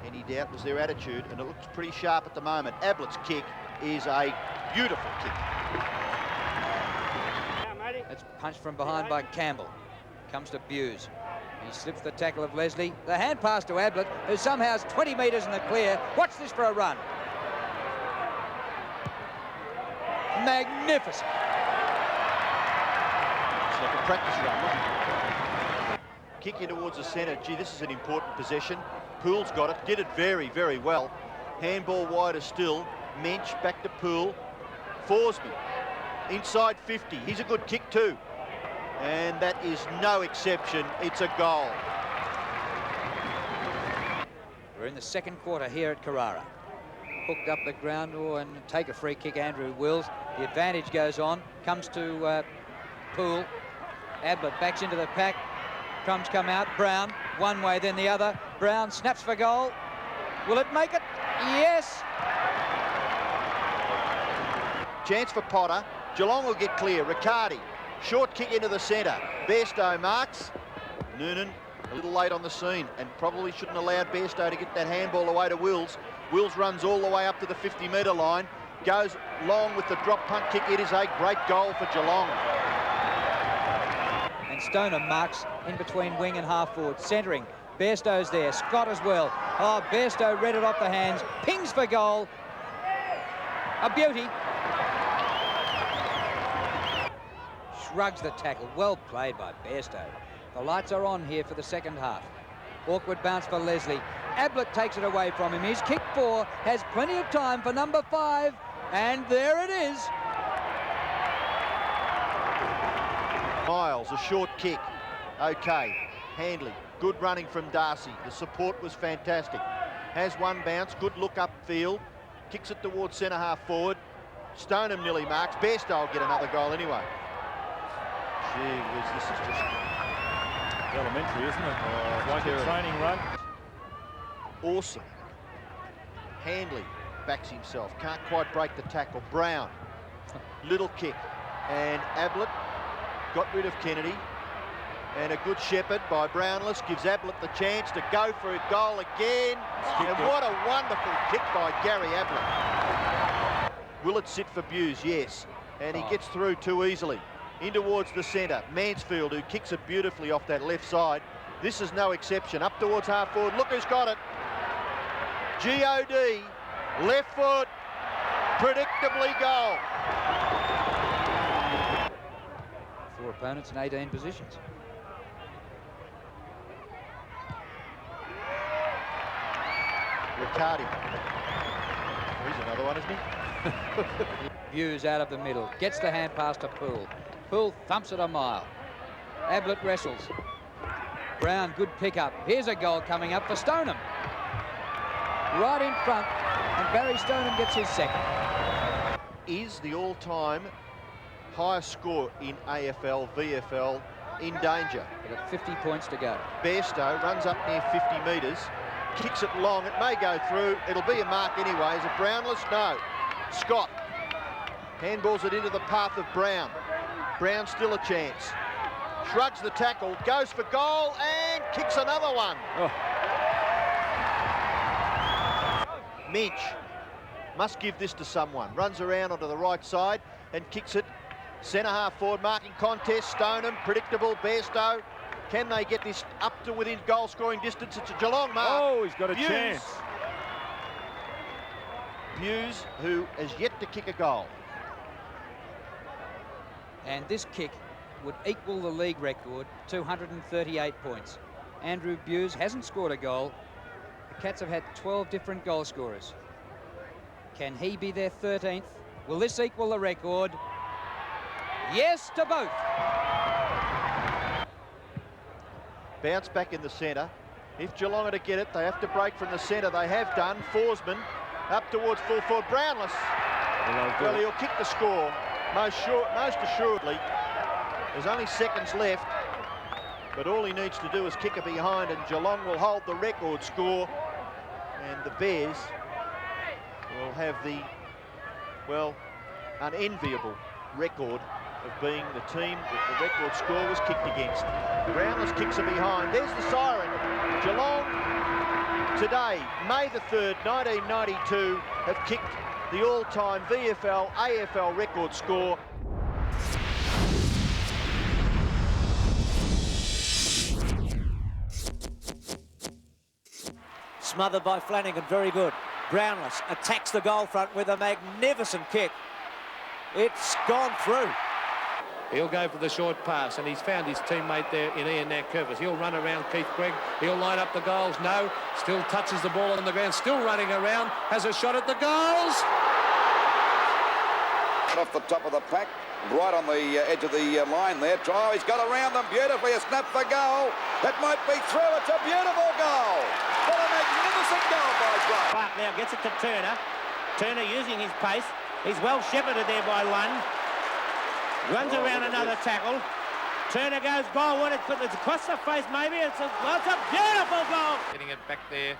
S6: Any doubt was their attitude, and it looks pretty sharp at the moment. Ablett's kick is a beautiful kick.
S4: It's punched from behind by Campbell. Comes to Bewes. He slips the tackle of Leslie. The hand pass to Ablett, who somehow is 20 metres in the clear. Watch this for a run. Magnificent.
S6: like a practice run. Look. Kick in towards the centre. Gee, this is an important possession. Poole's got it. Did it very, very well. Handball wider still. Mensch back to Poole. Forsby inside 50. He's a good kick too. And that is no exception. It's a goal.
S4: We're in the second quarter here at Carrara. Hooked up the ground and take a free kick, Andrew Wills. The advantage goes on. Comes to Poole. Ablett backs into the pack. Crumbs come out. Brown, one way, then the other. Brown snaps for goal. Will it make it? Yes.
S6: Chance for Potter. Geelong will get clear. Riccardi. Short kick into the centre. Bairstow marks. Noonan a little late on the scene and probably shouldn't have allowed Bairstow to get that handball away to Wills. Wills runs all the way up to the 50-metre line. Goes long with the drop punt kick. It is a great goal for Geelong.
S4: And Stoneham marks in between wing and half forward. Centering. Bairstow's there. Scott as well. Oh, Bairstow read it off the hands. Pings for goal. A beauty. Shrugs the tackle. Well played by Bairstow. The lights are on here for the second half. Awkward bounce for Leslie. Ablett takes it away from him. He's kicked 4, has plenty of time for number 5, and there it is.
S6: Miles, a short kick. Okay. Handley, good running from Darcy. The support was fantastic. Has one bounce, good look upfield. Kicks it towards centre half forward. Stoneham nearly marks. Bairstow will get another goal anyway. Gee whiz, this is just
S3: elementary, isn't it? Like a training run.
S6: Awesome. Handley backs himself. Can't quite break the tackle. Brown. Little kick. And Ablett got rid of Kennedy. And a good shepherd by Brownless gives Ablett the chance to go for a goal again. And what a wonderful kick by Gary Ablett. Will it sit for Buse? Yes. And he gets through too easily. In towards the centre. Mansfield, who kicks it beautifully off that left side. This is no exception. Up towards half forward. Look who's got it. G.O.D. Left foot. Predictably goal.
S4: 4 opponents in 18 positions.
S6: Riccardi. He's another one, isn't he?
S4: Buse out of the middle. Gets the hand pass to Poole. Poole thumps it a mile. Ablett wrestles. Brown, good pickup. Here's a goal coming up for Stoneham. Right in front, and Barry Stoneham gets his second.
S6: Is the all-time highest score in AFL, VFL in danger.
S4: They've got 50 points to go.
S6: Bairstow runs up near 50 metres, kicks it long. It may go through. It'll be a mark anyway. Is it Brownless? No. Scott handballs it into the path of Brown. Brown still a chance. Shrugs the tackle, goes for goal and kicks another one.
S3: Oh.
S6: Minch must give this to someone. Runs around onto the right side and kicks it. Centre half forward marking contest. Stoneham, predictable. Bairstow. Can they get this up to within goal scoring distance? It's a Geelong mark.
S3: Oh, he's got a
S6: Buse.
S3: chance.
S6: Buse, who has yet to kick a goal.
S4: And this kick would equal the league record, 238 points. Andrew Buse hasn't scored a goal. The Cats have had 12 different goal scorers. Can he be their 13th? Will this equal the record? Yes to both.
S6: Bounce back in the centre. If Geelong are to get it, they have to break from the centre. They have done. Forsman up towards full forward. Brownless. Well, he'll kick the score most assuredly. There's only seconds left, but all he needs to do is kick it behind, and Geelong will hold the record score, and the Bears will have the, well, unenviable record of being the team that the record score was kicked against. Brownless kicks it behind. There's the siren. Geelong today, May the 3rd, 1992, have kicked the all-time VFL, AFL record score.
S7: Smothered by Flanagan, very good. Brownless attacks the goal front with a magnificent kick. It's gone through.
S8: He'll go for the short pass, and he's found his teammate there in Ian Nankervis. He'll run around Keith Gregg. He'll line up the goals. No, still touches the ball on the ground, still running around, has a shot at the goals.
S11: Off the top of the pack, right on the edge of the line there. Oh, he's got around them beautifully. A snap for goal. That might be through. It's a beautiful goal. What a magnificent goal by Brock.
S17: Clarke now gets it to Turner. Turner using his pace. He's well shepherded there by Lund. Runs around another tackle. Turner goes goal. What it's across the face maybe. It's a beautiful goal.
S8: Getting it back there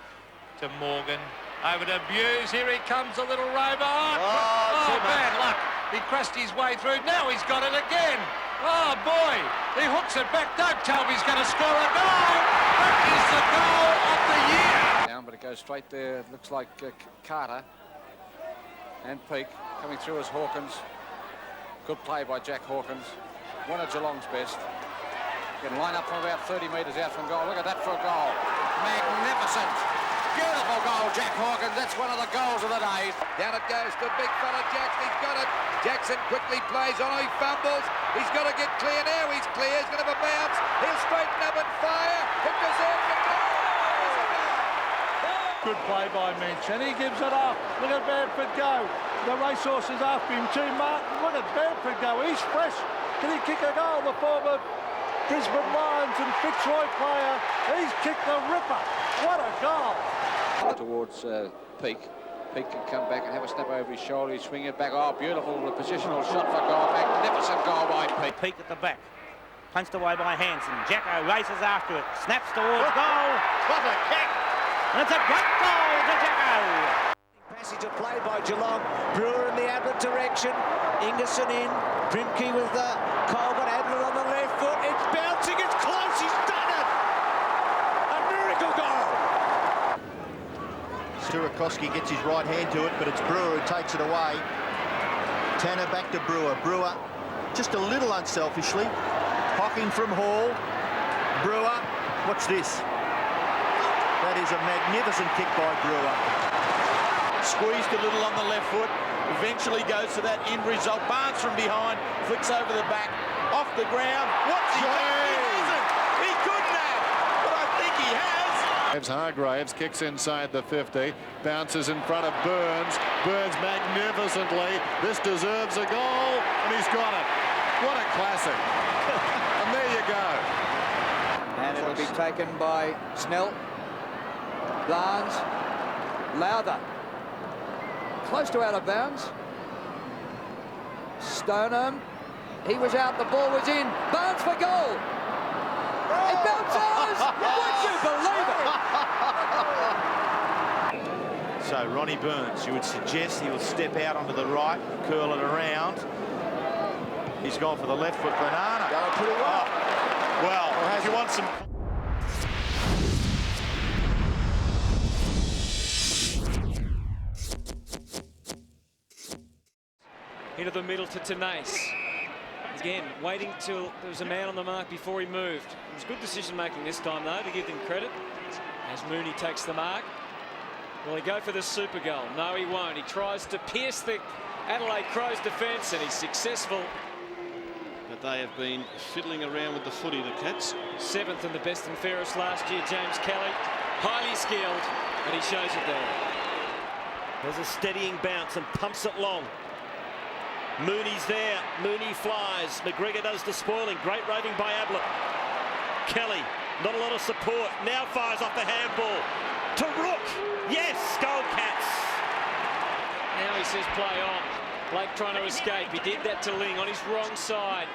S8: to Morgan. Over to Buse. Here he comes, a little rover. Oh, bad luck. He crashed his way through. Now he's got it again. Oh, boy. He hooks it back. Don't tell me he's going to score a goal. That is the goal of the year.
S24: Down, but it goes straight there. It looks like Carter and Peake coming through as Hawkins. Good play by Jack Hawkins. One of Geelong's best. Can line up from about 30 metres out from goal. Look at that for a goal. Magnificent. Beautiful goal, Jack Hawkins. That's one of the goals of the day.
S11: Down it goes to big fella Jackson. He's got it. Jackson quickly plays on. He fumbles. He's got to get clear now. He's clear. He's going to have a bounce. He'll straighten up and fire. It deserves a goal.
S8: Good play by Minch, and he gives it up. Look at Bamford go. The racehorse is after him too, Martin. Look at Bamford go. He's fresh. Can he kick a goal? The former Brisbane Lions and Fitzroy player. He's kicked the ripper. What a goal.
S24: Towards Peake. Peake can come back and have a snap over his shoulder. He swing it back. Oh, beautiful positional shot for goal. Magnificent goal by Peake.
S21: Peake at the back. Punched away by Hanson. Jacko races after it. Snaps towards goal.
S6: What a kick.
S21: And it's a great goal to Jacko.
S7: Passage of play by Geelong. Brewer in the Ablett direction. Ingerson in. Primke with the Colbert. Ablett on the left foot. It's bouncing. It's close. He's done it. A miracle goal.
S6: Sturakowski gets his right hand to it, but it's Brewer who takes it away. Tanner back to Brewer. Brewer just a little unselfishly. Hocking from Hall. Brewer. Watch this. That is a magnificent kick by Brewer.
S18: Squeezed a little on the left foot, eventually goes to that end result. Barnes from behind, flicks over the back, off the ground. What's he done? He hasn't. He couldn't have, but I think he has.
S10: Hargraves kicks inside the 50, bounces in front of Burns. Burns magnificently. This deserves a goal, and he's got it. What a classic. And there you go.
S4: And it'll be taken by Snell. Barnes. Lowther. Close to out of bounds. Stoneham. He was out, the ball was in. Barnes for goal. It bounces! Would you believe it?
S18: So Ronnie Burns, you would suggest he will step out onto the right, curl it around. He's gone for the left foot banana.
S6: Going pretty well.
S18: Well, if you want some...
S19: Into the middle to Tenace. Again, waiting till there was a man on the mark before he moved. It was good decision making this time though, to give them credit. As Mooney takes the mark. Will he go for the super goal? No, he won't. He tries to pierce the Adelaide Crows defence and he's successful.
S20: But they have been fiddling around with the footy, the Cats.
S19: 7th and the best and fairest last year, James Kelly. Highly skilled, and he shows it there.
S12: There's a steadying bounce and pumps it long. Mooney's there. Mooney flies. McGregor does the spoiling. Great roving by Ablett. Kelly, not a lot of support. Now fires off the handball. To Rook. Yes, goal Cats.
S19: Now he says play on. Blake trying to escape. He did that to Ling on his wrong side.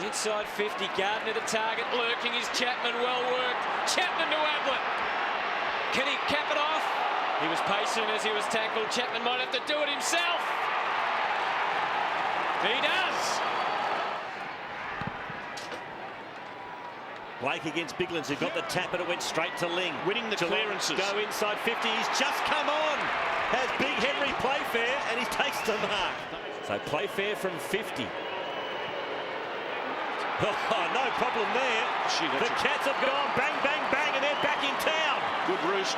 S19: Inside 50. Gardner to target. Lurking is Chapman. Well worked. Chapman to Ablett. Can he cap it off? He was patient as he was tackled. Chapman might have to do it himself. He does.
S12: Blake against Biglands, who got the tap, but it went straight to Ling.
S20: Winning the clearances.
S12: Go inside 50. He's just come on. Has Big Henry Playfair, and he takes the mark. So Playfair from 50. Oh, no problem there. The Cats have gone bang, bang, bang, and they're back in town.
S20: Good roost.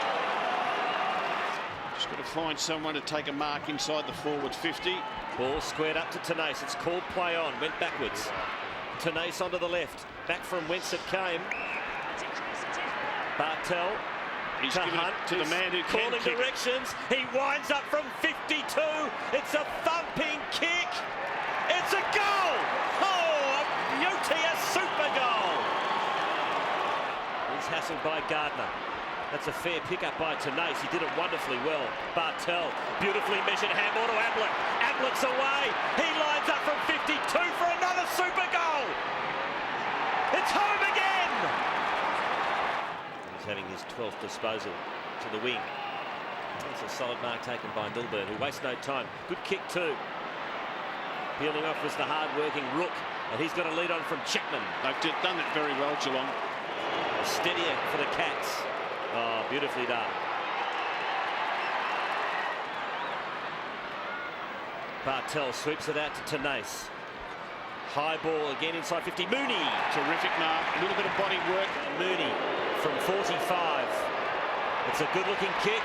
S20: Just got to find someone to take a mark inside the forward 50.
S1: Ball squared up to Tenace. It's called play on. Went backwards. Tenace onto the left. Back from whence it came. Bartel.
S20: He's
S1: to
S20: given
S1: Hunt,
S20: it to the man who can
S1: calling
S20: kick
S1: directions. He winds up from 52. It's a thumping kick. It's a goal. Oh, a beauty, a super goal. He's hassled by Gardner. That's a fair pickup by Tenace. He did it wonderfully well. Bartel, beautifully measured handball to Ablett. Ablett's away. He lines up from 52 for another super goal. It's home again. He's having his 12th disposal to the wing. That's a solid mark taken by Milburn, who wastes no time. Good kick too. Peeling off was the hard-working Rook, and he's got a lead on from Chapman.
S20: They've done it very well, Geelong.
S1: A steadier for the Cats. Oh, beautifully done. Bartel sweeps it out to Tenace. High ball again inside 50. Mooney.
S20: Terrific mark. A little bit of body work.
S1: Mooney from 45. It's a good-looking kick,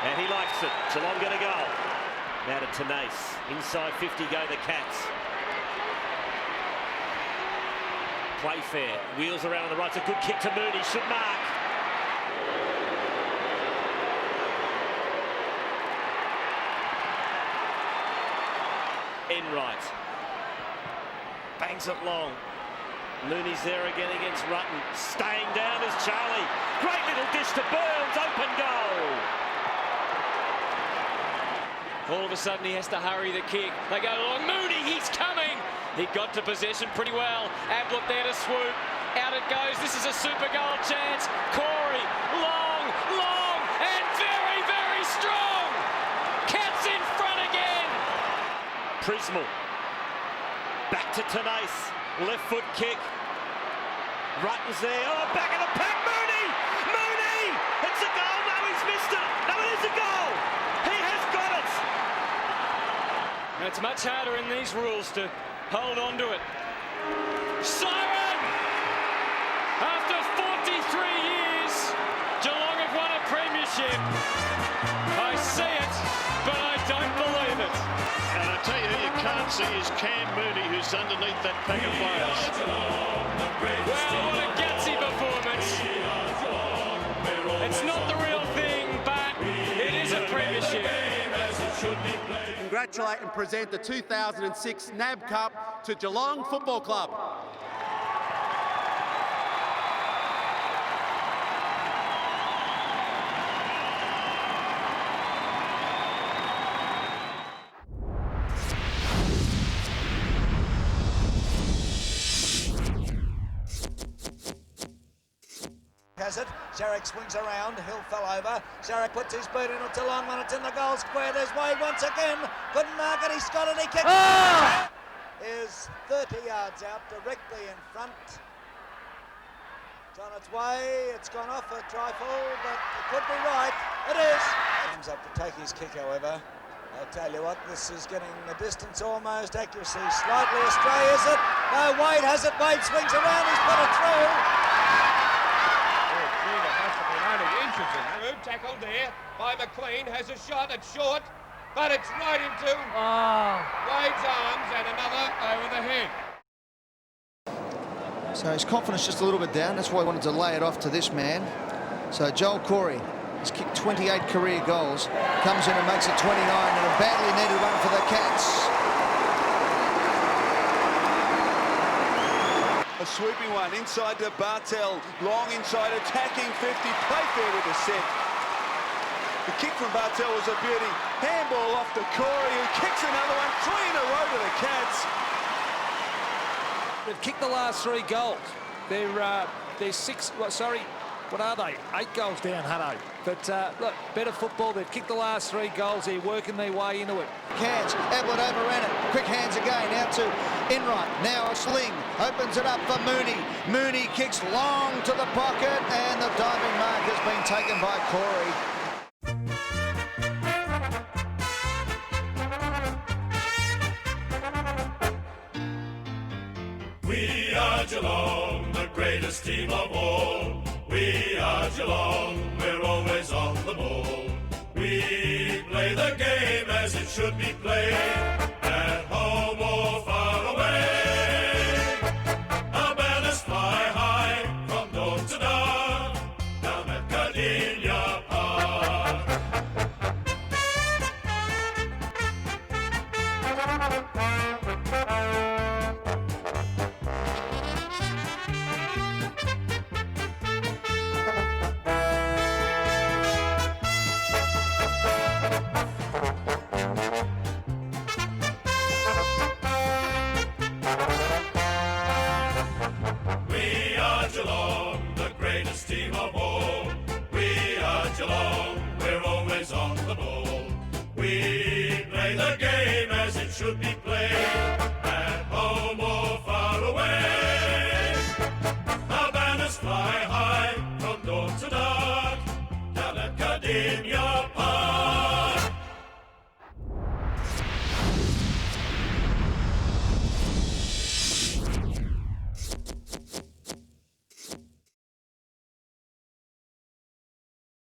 S1: and he likes it. Geelong get a goal. Now to Tenace. Inside 50 go the Cats. Playfair wheels around on the right. It's a good kick to Mooney. Should mark. Enright bangs it long. Mooney's there again against Rutten. Staying down is Charlie. Great little dish to Burns. Open goal.
S19: All of a sudden he has to hurry the kick. They go along. Mooney, he's coming. He got to possession pretty well. Ablett there to swoop. Out it goes. This is a super goal chance. Corey, long, and very, very strong. Cats in front again.
S1: Prismal. Back to Tenace. Left foot kick. Rutten's there. Oh, back of the pack. Mooney! Mooney! It's a goal. No, he's missed it. No, it is a goal. He has got it.
S19: And it's much harder in these rules to hold on to it. Siren! After 43 years, Geelong have won a premiership. I see it, but I don't believe it.
S20: And I tell you who you can't see is Cam Mooney, who's underneath that pack of players.
S19: Well, what a gutsy performance. It's not the real thing, but it is a premiership.
S2: Congratulate and present the 2006 NAB Cup to Geelong Football Club.
S7: Has it. Zarek swings around. Hill fell over. Zarek puts his boot in. It's a long one. It's in the goal square. There's Wade once again. Couldn't mark it. He's got it. He kicks it. Is 30 yards out, directly in front. It's on its way. It's gone off a trifle, but it could be right. It is. Comes up to take his kick, however. I'll tell you what, this is getting the distance almost. Accuracy slightly astray, is it? No, Wade has it. Wade swings around. He's put it through.
S16: Who tackled there by McLean has a shot. It's short, but it's right into Wade's arms and another over the head.
S6: So his confidence just a little bit down. That's why he wanted to lay it off to this man. So Joel Corey has kicked 28 career goals, comes in and makes it 29, and a badly needed one for the Cats.
S13: A sweeping one inside to Bartel, long inside, attacking 50, Playfair with a set. The kick from Bartel was a beauty. Handball off to Corey, who kicks another one, 3 in a row to the Cats.
S8: They've kicked the last 3 goals. They're 6, well, sorry, what are they? 8 goals down, Hutto. But look, better football. They've kicked the last 3 goals. They're working their way into it.
S6: Cans, Ablett overran it. Quick hands again, out to Enright. Now it's Ling, opens it up for Mooney. Mooney kicks long to the pocket, and the diving mark has been taken by Corey.
S15: We are Geelong, the greatest team of all. We are Geelong, we're always on the ball. We We play the game as it should be played, at home or far away. Our banners fly high from dawn to dark, down at Gardenia Park. We are Geelong, the greatest team of all. We are Geelong, we're always on the ball. We play the game